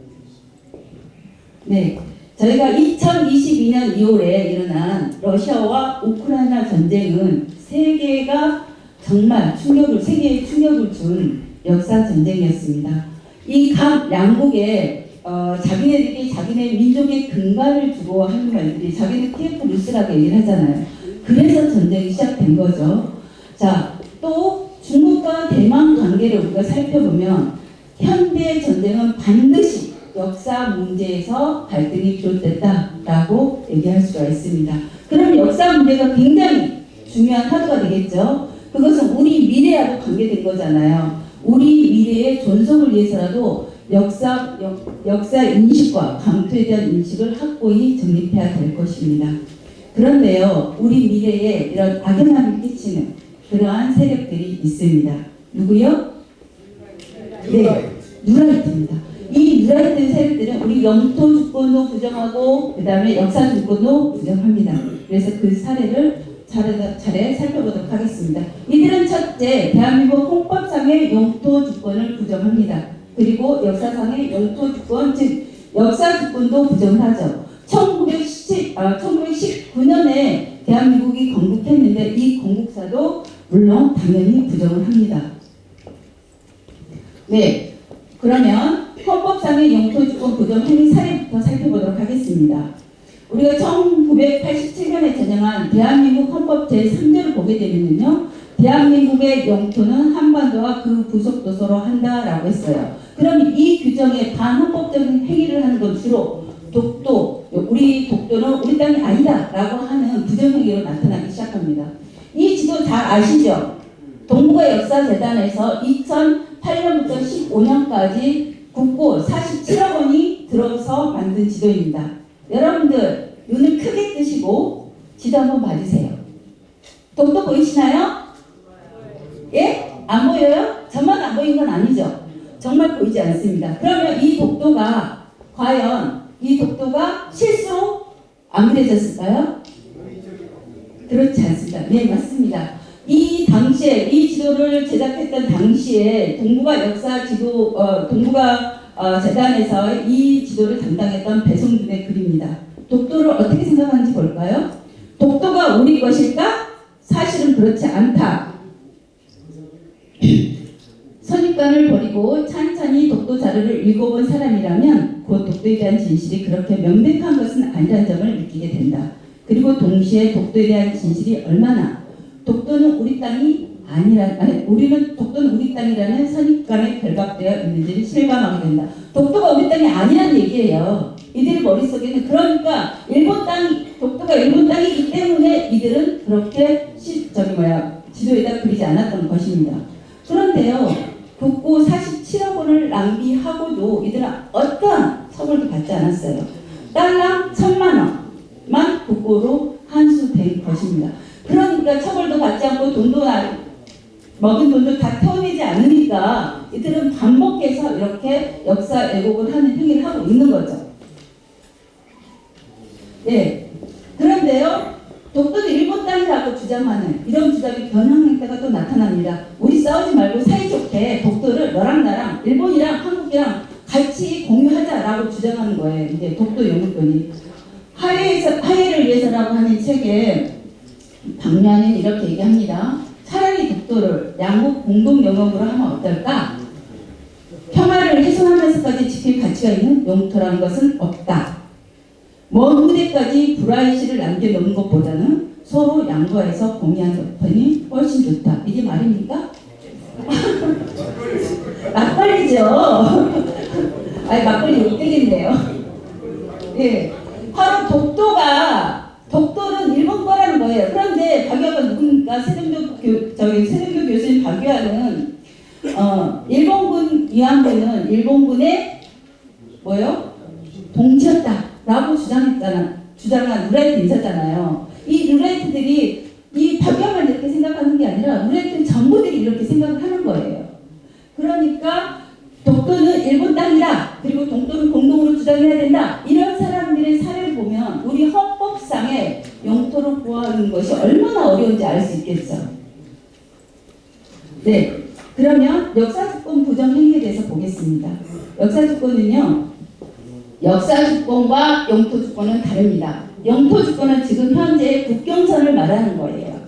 네. 저희가 2022년 2월에 일어난 러시아와 우크라이나 전쟁은 세계가 정말 세계에 충격을 준 역사 전쟁이었습니다. 이 각 양국에 자기네들이 자기네 민족의 근간을 두고 하는 말들이 자기들 키예프 루스라고 얘기를 하잖아요. 그래서 전쟁이 시작된 거죠. 자, 또 중국과 대만 관계를 우리가 살펴보면 현대 전쟁은 반드시 역사 문제에서 갈등이 비롯됐다라고 얘기할 수가 있습니다. 그럼 역사 문제가 굉장히 중요한 화두가 되겠죠. 그것은 우리 미래하고 관계된 거잖아요. 우리 미래의 존속을 위해서라도 역사 인식과 강토에 대한 인식을 확고히 정립해야 될 것입니다. 그런데요, 우리 미래에 이런 악영향을 끼치는 그러한 세력들이 있습니다. 누구요? 네, 누라이트입니다. 이 누라이트 세력들은 우리 영토 주권도 부정하고 그 다음에 역사 주권도 부정합니다. 그래서 그 사례를 차례 살펴보도록 하겠습니다. 이들은 첫째, 대한민국 헌법상의 영토 주권을 부정합니다. 그리고 역사상의 영토 주권, 즉 역사 주권도 부정하죠. 1919년에 대한민국이 건국했는데 이 건국사도 물론 당연히 부정을 합니다. 네, 그러면 헌법상의 영토주권 부정 행위 사례부터 살펴보도록 하겠습니다. 우리가 1987년에 제정한 대한민국 헌법 제3조를 보게 되면요, 대한민국의 영토는 한반도와 그 부속 도서로 한다라고 했어요. 그럼 이 규정에 반헌법적인 행위를 하는 건 주로 우리 독도는 우리 땅이 아니다라고 하는 부정행위로 나타나기 시작합니다. 이 지도 잘 아시죠? 동북아 역사재단에서 2008년부터 15년까지 국고 47억 원이 들어서 만든 지도입니다. 여러분들 눈을 크게 뜨시고 지도 한번 봐주세요. 독도 보이시나요? 예? 안 보여요? 저만 안 보이는 건 아니죠? 정말 보이지 않습니다. 그러면 이 독도가 과연 실수로 안 그려졌을까요? 그렇지 않습니다. 네, 맞습니다. 이 당시에 이 지도를 제작했던 당시에 동북아 재단에서 이 지도를 담당했던 배성준의 글입니다. 독도를 어떻게 생각하는지 볼까요? 독도가 우리 것일까? 사실은 그렇지 않다. 선입관을 버리고 찬찬히 독도 자료를 읽어본 사람이라면 그 독도에 대한 진실이 그렇게 명백한 것은 아니라는 점을 느끼게 된다. 그리고 동시에 독도에 대한 진실이 얼마나 독도는 우리 땅이 독도는 우리 땅이라는 선입관에 결박되어 있는지를 실감하게 된다. 독도가 우리 땅이 아니라는 얘기예요. 이들의 머릿속에는 그러니까 독도가 일본 땅이기 때문에 이들은 그렇게 지도에다 그리지 않았던 것입니다. 그런데요, 국고 47억 원을 낭비하고도 이들은 어떠한 처벌도 받지 않았어요. 달랑 1,000만 원만 국고로 환수된 것입니다. 그러니까 처벌도 받지 않고 먹은 돈도 다 태워내지 않으니까 이들은 반복해서 이렇게 역사 왜곡을 하는 행위를 하고 있는 거죠. 네. 그런데요, 독도는 일본 땅이라고 주장하는 이런 주장이 변형 행태가 또 나타납니다. 우리 싸우지 말고 사이좋게 독도를 너랑 나랑 일본이랑 한국이랑 같이 공유하자라고 주장하는 거예요. 이제 독도 영주권이 화해를 위해서라고 하는 책에 박면은 이렇게 얘기합니다. 차라리 독도를 양국 공동 영역으로 하면 어떨까? 평화를 훼손하면서까지 지킬 가치가 있는 영토라는 것은 없다. 먼 후대까지 불화의식을 남겨놓은 것보다는 서로 양보해서 공유하는 편이 훨씬 좋다. 이게 말입니까? 막걸리죠. 막걸리 못 되겠네요. 예, 바로 독도는 일본 거라는 거예요. 그런데 박유아가 누굽니까? 세종교 교수님 박유아는 일본군 위안부는 일본군의 동지였다라고 주장한 루라이트 인사잖아요. 이 루라이트들이 이 박유아만 이렇게 생각하는 게 아니라 루라이트 전부들이 이렇게 생각을 하는 거예요. 그러니까 독도는 일본 땅이다. 그리고 독도를 공동으로 주장해야 된다. 이런 사람들의 사례를 보면 우리 헌법상의 영토를 보호하는 것이 얼마나 어려운지 알 수 있겠죠. 네, 그러면 역사주권 부정 행위에 대해서 보겠습니다. 역사주권은요, 역사주권과 영토주권은 다릅니다. 영토주권은 지금 현재 국경선을 말하는 거예요.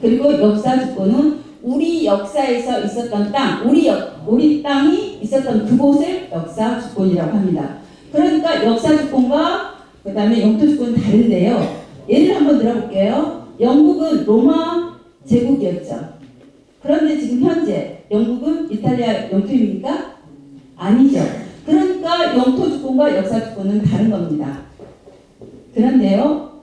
그리고 역사주권은 우리 역사에서 있었던 땅, 우리 땅이 있었던 그곳을 역사주권이라고 합니다. 그러니까 역사주권과 그 다음에 영토주권은 다른데요. 예를 한번 들어볼게요. 영국은 로마 제국이었죠. 그런데 지금 현재 영국은 이탈리아 영토입니까? 아니죠. 그러니까 영토주권과 역사주권은 다른 겁니다. 그런데요,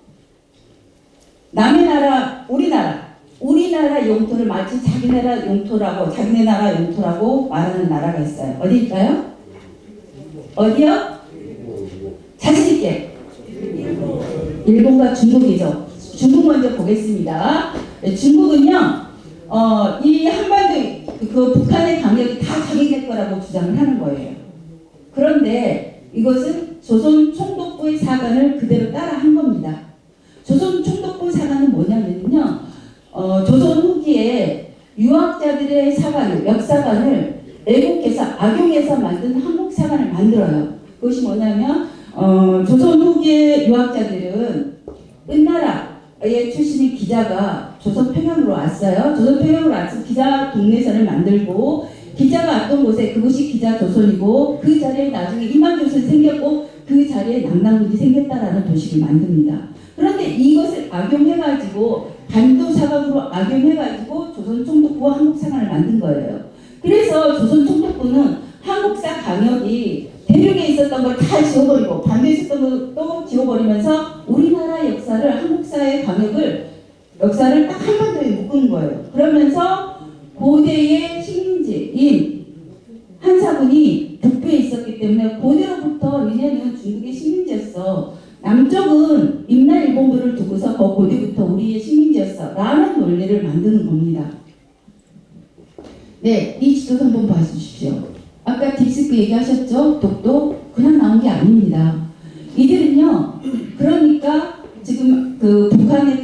남의 나라, 우리나라 영토를 마치 자기네 나라 영토라고 말하는 나라가 있어요. 어디일까요? 어디요? 자신있게. 일본과 중국이죠. 중국 먼저 보겠습니다. 중국은요, 이 한반도, 북한의 강력이 다 자기네 거라고 주장을 하는 거예요. 그런데 이것은 조선 총독부의 사관을 그대로 따라 한 겁니다. 조선 총독부 사관은 뭐냐면요, 조선 후기에 유학자들의 사관, 역사관을 애국해서 악용해서 만든 한국 사관을 만들어요. 그것이 뭐냐면 조선 후기의 유학자들은 은나라의 출신의 기자가 조선 평양으로 왔어요. 조선 평양으로 와서 기자 동네선을 만들고 기자가 왔던 곳에 그곳이 기자 조선이고 그 자리에 나중에 임한조선이 생겼고 그 자리에 남남군이 생겼다라는 도시를 만듭니다. 그런데 이것을 악용해가지고 반도사관으로 악용해가지고 조선 총독부와 한국 사관을 만든 거예요. 그래서 조선 총독부는 한국사 강역이 대륙에 있었던 걸 다 지워버리고 반대에 있었던 것도 지워버리면서 우리나라 역사를 한국사의 역사를 딱 한반도에 묶은 거예요. 그러면서 고대의 식민지인 한사군이 북부에 있었기 때문에 고대로부터 얘네는 중국의 식민지였어. 남쪽은 임나일본부를 두고서 고대부터 우리의 식민지였어. 라는 논리를 만드는 겁니다. 네, 이 지도 한번 봐주십시오. 아까 딥스크 얘기하셨죠? 독도 그냥 나온 게 아닙니다. 이들은요, 그러니까 지금 북한의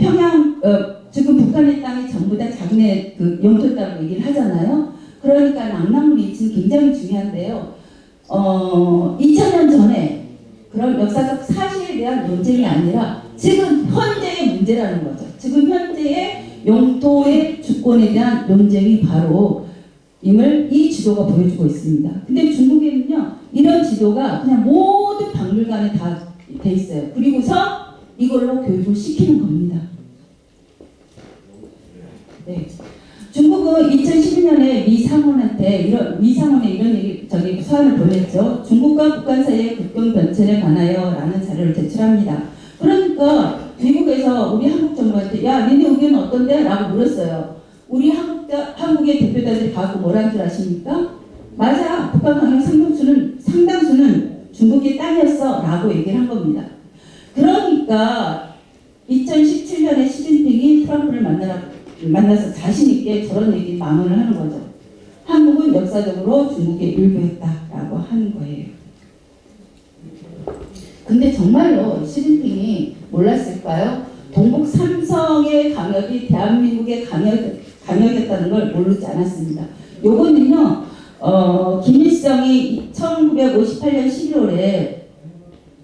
지금 북한의 땅이 전부 다 자기네 영토 땅으로 얘기를 하잖아요. 그러니까 낭랑물 위치는 굉장히 중요한데요. 2000년 전에 그런 역사적 사실에 대한 논쟁이 아니라 지금 현재의 문제라는 거죠. 지금 현재의 영토의 주권에 대한 논쟁이 바로 임을 이 지도가 보여주고 있습니다. 근데 중국에는요, 이런 지도가 그냥 모든 박물관에 다 돼 있어요. 그리고서 이걸로 교육을 시키는 겁니다. 네. 중국은 2012년에 미 상원에 이런 얘기, 서한을 보냈죠. 중국과 북한 사이의 국경 변천에 관하여라는 자료를 제출합니다. 그러니까 미국에서 우리 한국 정부한테 야, 니네 의견은 어떤데? 라고 물었어요. 우리 한국의 대표자들이 가고 뭐라는 줄 아십니까? 맞아. 북한 강력 상당수는 중국의 땅이었어. 라고 얘기를 한 겁니다. 그러니까 2017년에 시진핑이 트럼프를 만나서 자신있게 저런 얘기 망언을 하는 거죠. 한국은 역사적으로 중국의 일부였다라고 하는 거예요. 근데 정말로 시진핑이 몰랐을까요? 동북 삼성의 강역이 대한민국의 강역이었다는 걸 모르지 않았습니다. 요거는요, 김일성이 1958년 11월에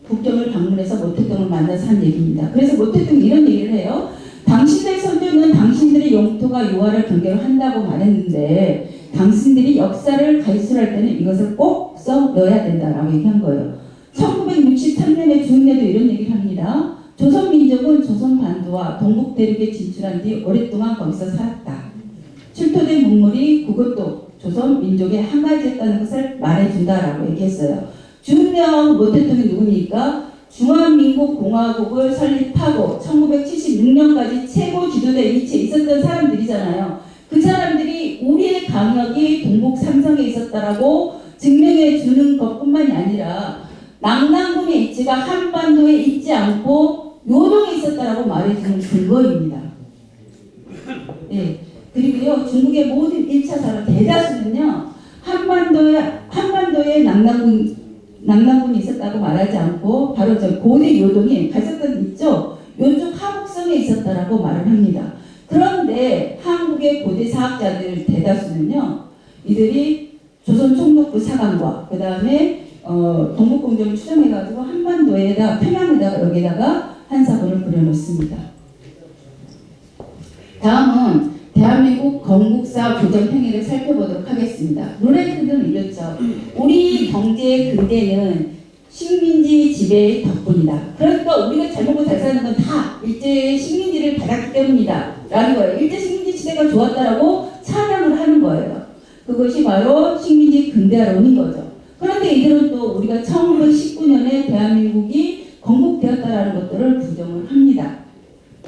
북경을 방문해서 모택동을 만나서 한 얘기입니다. 그래서 모택동이 이런 얘기를 해요. 당신들 선조는 당신들의 영토가 요하를 경계로 한다고 말했는데 당신들이 역사를 가이술할 때는 이것을 꼭 써넣어야 된다라고 얘기한 거예요. 1963년에 주은래도 이런 얘기를 합니다. 조선민족은 조선반도와 동북대륙에 진출한 뒤 오랫동안 거기서 살았다. 출토된 문물이 그것도 조선민족의 한 가지였다는 것을 말해준다라고 얘기했어요. 주은래하고 모택동이 누굽니까? 중화민국공화국을 설립하고 1976년까지 최고 지도자의 위치에 있었던 사람들이잖아요. 그 사람들이 우리의 강역이 동북 삼성에 있었다라고 증명해 주는 것뿐만이 아니라 남남군의 위치가 한반도에 있지 않고 요동에 있었다라고 말해주는 근거입니다. 예. 그리고요, 중국의 모든 1차 사람 대다수는요, 한반도에 남남군이 있었다고 말하지 않고 바로 저 고대 요동이 갈색선 있죠? 요쪽 하북성에 있었다라고 말을 합니다. 그런데 한국의 고대 사학자들 대다수는요, 이들이 조선 총독부 사관과 그 다음에 동북공정을 추정해가지고 한반도에다 평양에다가 여기다가 한사본을 그려놓습니다. 다음은 대한민국 건국사 교정 행위를 살펴보도록 하겠습니다. 룰레트는 이렇죠. 우리 경제의 근대는 식민지 지배의 덕분이다. 그러니까 우리가 잘 먹고 잘 사는 건 다 일제 식민지를 받았기 때문이다 라는 거예요. 일제 식민지 시대가 좋았다라고 찬양을 하는 거예요. 그것이 바로 식민지 근대화론인 거죠. 그런데 이들은 또 우리가 1919년에 대한민국이 건국되었다라는 것들을 부정을 합니다.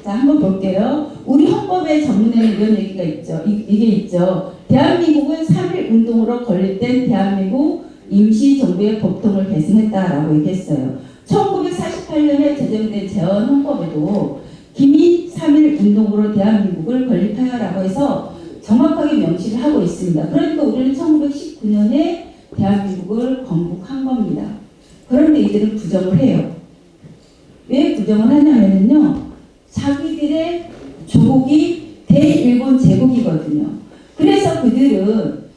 자, 한번 볼게요. 우리 헌법의 전문에는 이런 얘기가 있죠. 이게 있죠. 대한민국은 3.1 운동으로 건립된 대한민국 임시정부의 법통을 계승했다라고 얘기했어요. 1948년에 제정된 재헌 헌법에도 기미 3.1 운동으로 대한민국을 건립하여라고 해서 정확하게 명시를 하고 있습니다. 그러니까 우리는 1919년에 대한민국을 건국한 겁니다. 그런데 이들은 부정을 해요. 왜 부정을 하냐면요. 자기들의 조국이 대일본 제국이거든요. 그래서 그들은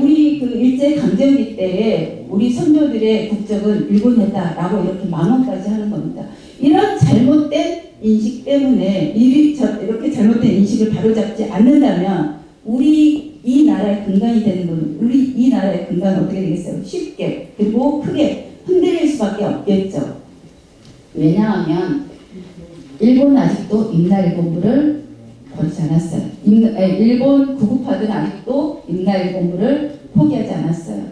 우리 그 일제 강점기 때에 우리 선조들의 국적은 일본이었다라고 이렇게 망언까지 하는 겁니다. 이런 잘못된 인식 때문에 이렇게 잘못된 인식을 바로잡지 않는다면 우리 이 나라의 근간이 되는 건 우리 이 나라의 근간은 어떻게 되겠어요? 쉽게 그리고 크게 흔들릴 수밖에 없겠죠. 왜냐하면 일본은 아직도 임나일본부를 버리지 않았어요. 일본 구국파들은 아직도 임나일본부를 포기하지 않았어요.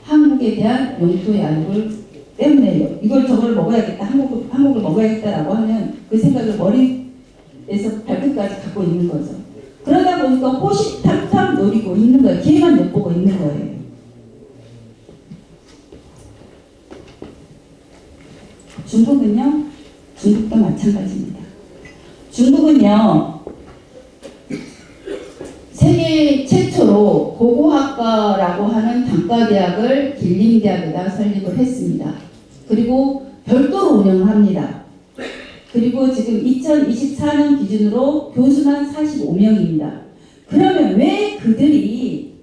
한국에 대한 영토 양육을 때문에요. 이걸 저걸 먹어야겠다, 한국을 먹어야겠다라고 하는 그 생각을 머리에서 발끝까지 갖고 있는 거죠. 그러다 보니까 호시탐탐 노리고 있는 거예요. 기회만 엿보고 있는 거예요. 중국은요, 중국도 마찬가지입니다. 중국은요, 세계 최초로 고고학과라고 하는 단과대학을 길림대학에다 설립을 했습니다. 그리고 별도로 운영을 합니다. 그리고 지금 2024년 기준으로 교수만 45명입니다. 그러면 왜 그들이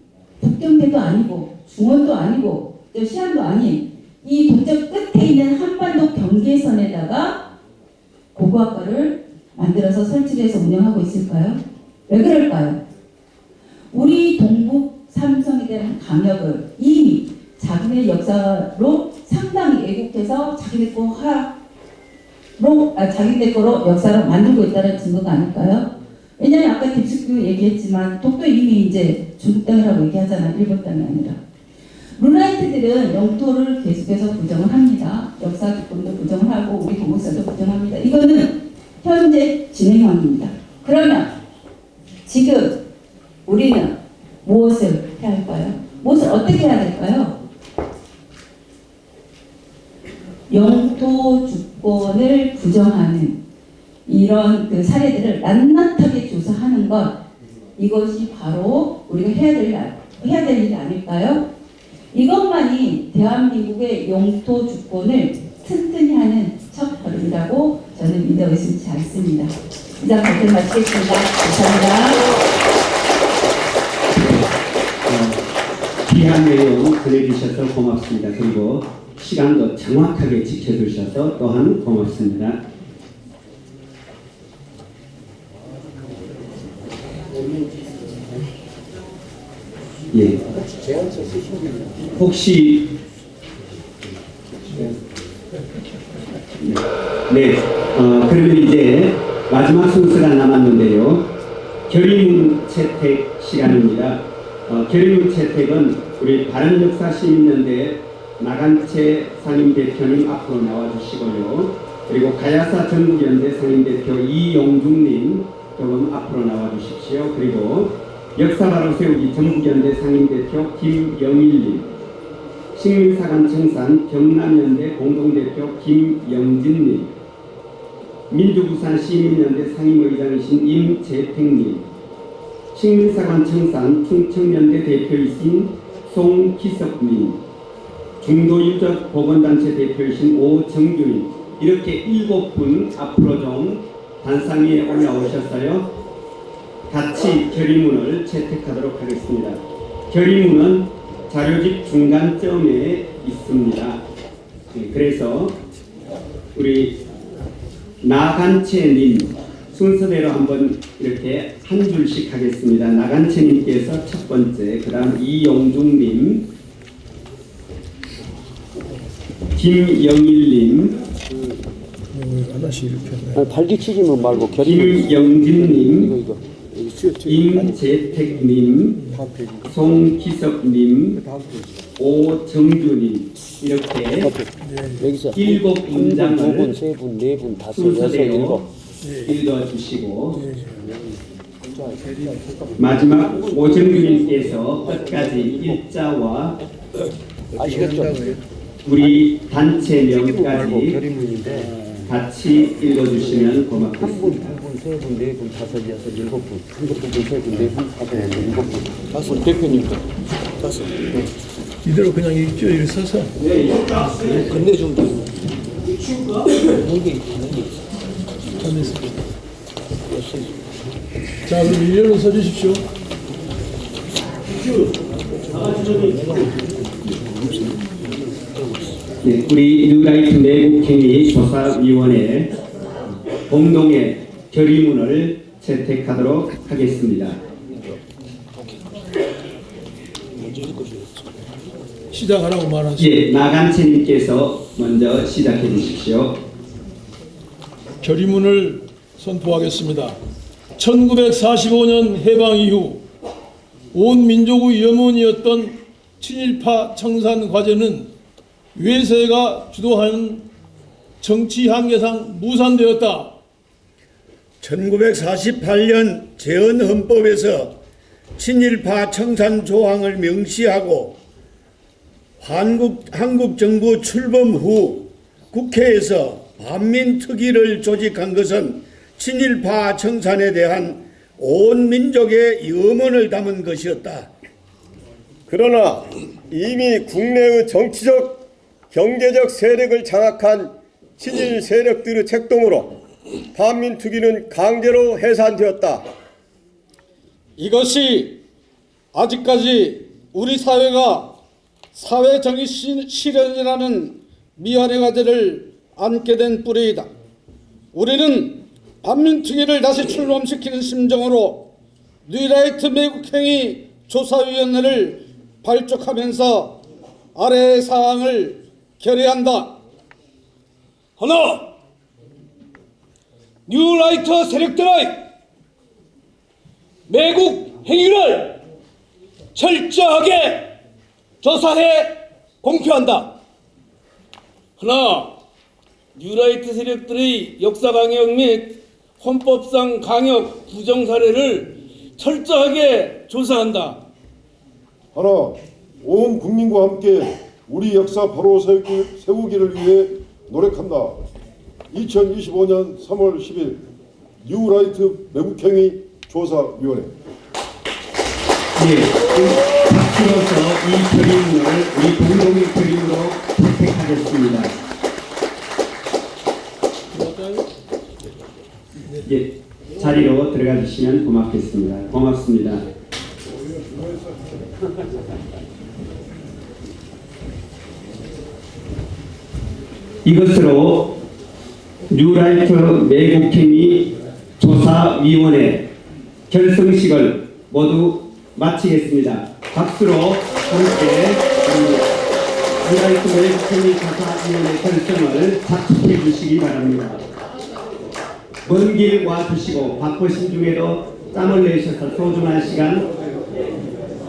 북경대도 아니고 중원도 아니고 시안도 아닌 이 동쪽 끝에 있는 한반도 경계선에다가 고고학과를 만들어서 설치해서 운영하고 있을까요? 왜 그럴까요? 우리 동북 삼성에 대한 강역을 이미 자기네 역사로 상당히 애국해서 자기네 거로 역사로 만들고 있다는 증거가 아닐까요? 왜냐하면 아까 딥스도 얘기했지만 독도 이미 이제 중국 땅이라고 얘기하잖아요. 일본 땅이 아니라. 루라이트들은 영토를 계속해서 부정을 합니다. 역사 기본도 부정을 하고 우리 동북사도 부정합니다. 이거는 현재 진행형입니다. 그러면 지금 우리는 무엇을 해야 할까요? 무엇을 어떻게 해야 될까요? 영토 주권을 부정하는 이런 그 사례들을 낱낱하게 조사하는 것, 이것이 바로 우리가 해야 될 일이 아닐까요? 이것만이 대한민국의 영토 주권을 튼튼히 하는 첫 걸음이라고 저는 믿어 의심치 않습니다. 이상 발표 마치겠습니다. 감사합니다. 귀한 내용 전해주셔서 고맙습니다. 그리고 시간도 정확하게 지켜주셔서 또한 고맙습니다. 예. 혹시 네, 그러면 이제 마지막 순서가 남았는데요. 결의문 채택 시간입니다. 결의문 채택은 우리 바른역사시민연대 나간채 상임대표님 앞으로 나와주시고요. 그리고 가야사 전국연대 상임대표 이용중님 조금 앞으로 나와주십시오. 그리고 역사바로 세우기 전국연대 상임대표 김영일님, 식민사관 청산 경남연대 공동대표 김영진님, 민주부산 시민연대 상임의장이신 임재택님, 식민사관 청산 충청연대 대표이신 송기석님, 중도유적 보건단체 대표이신 오정규님, 이렇게 7분 앞으로 좀 단상위에 올라오셨어요. 같이 결의문을 채택하도록 하겠습니다. 결의문은 자료집 중간점에 있습니다. 그래서 우리 나간채님 순서대로 한번 이렇게 한 줄씩 하겠습니다. 나간채님께서 첫 번째, 그 다음 이용중님, 김영일님, 하나씩 이렇게 발기치기만 말고 김영진님, 임재택님, 송기석님, 오정규님, 이렇게 7문장을 순서대로 읽어주시고 마지막 오정규님께서 끝까지 일자와 우리 단체명까지 같이 읽어주시면 고맙겠습니다. 3분, 4분, 5분, 6분, 7분, 3분, 4분, 7분, 8분, 대표님도 5. 이대로 그냥 일주일 서서 건네주면 되고. 자, 그럼 일렬로 서주십시오. 네, 우리 뉴라이트 내국행위 조사위원회 공동의 결의문을 채택하도록 하겠습니다. 시작하라고 말하시죠. 예, 나간채님께서 먼저 시작해 주십시오. 결의문을 선포하겠습니다. 1945년 해방 이후 온 민족의 염원이었던 친일파 청산 과제는 외세가 주도하는 정치 한계상 무산되었다. 1948년 재헌헌법에서 친일파 청산 조항을 명시하고 한국 정부 출범 후 국회에서 반민특위를 조직한 것은 친일파 청산에 대한 온 민족의 염원을 담은 것이었다. 그러나 이미 국내의 정치적, 경제적 세력을 장악한 친일 세력들의 책동으로 반민특위는 강제로 해산되었다. 이것이 아직까지 우리 사회가 사회정의 실현이라는 미완의 과제를 안게 된 뿌리이다. 우리는 반민특위를 다시 출범시키는 심정으로 뉴라이트 매국행위 조사위원회를 발족하면서 아래의 사항을 결의한다. 하나, 뉴라이트 세력들의 매국 행위를 철저하게 조사해 공표한다. 하나, 뉴라이트 세력들의 역사 강역 및 헌법상 강역 부정 사례를 철저하게 조사한다. 하나, 온 국민과 함께 우리 역사 바로 세우기를 위해 노력한다. 2025년 3월 10일 뉴라이트 매국행위 조사위원회. 박수로서 이 결의문을 우리 공동의 결의문으로 채택하겠습니다. 자리로 들어가 주시면 고맙겠습니다. 고맙습니다. 이것으로 뉴라이트 매국행위 조사위원회 결성식을 모두 마치겠습니다. 박수로 함께 뉴라이트 매국행위 조사위원회 결성을 작성해 주시기 바랍니다. 먼 길 와주시고 바쁘신 중에도 땀을 내셔서 소중한 시간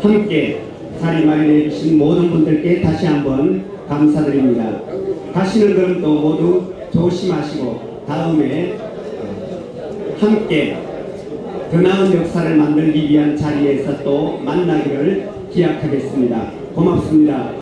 함께 자리 마련해 주신 모든 분들께 다시 한번 감사드립니다. 가시는 걸음도 모두 조심하시고 다음에 함께 더 나은 역사를 만들기 위한 자리에서 또 만나기를 기약하겠습니다. 고맙습니다.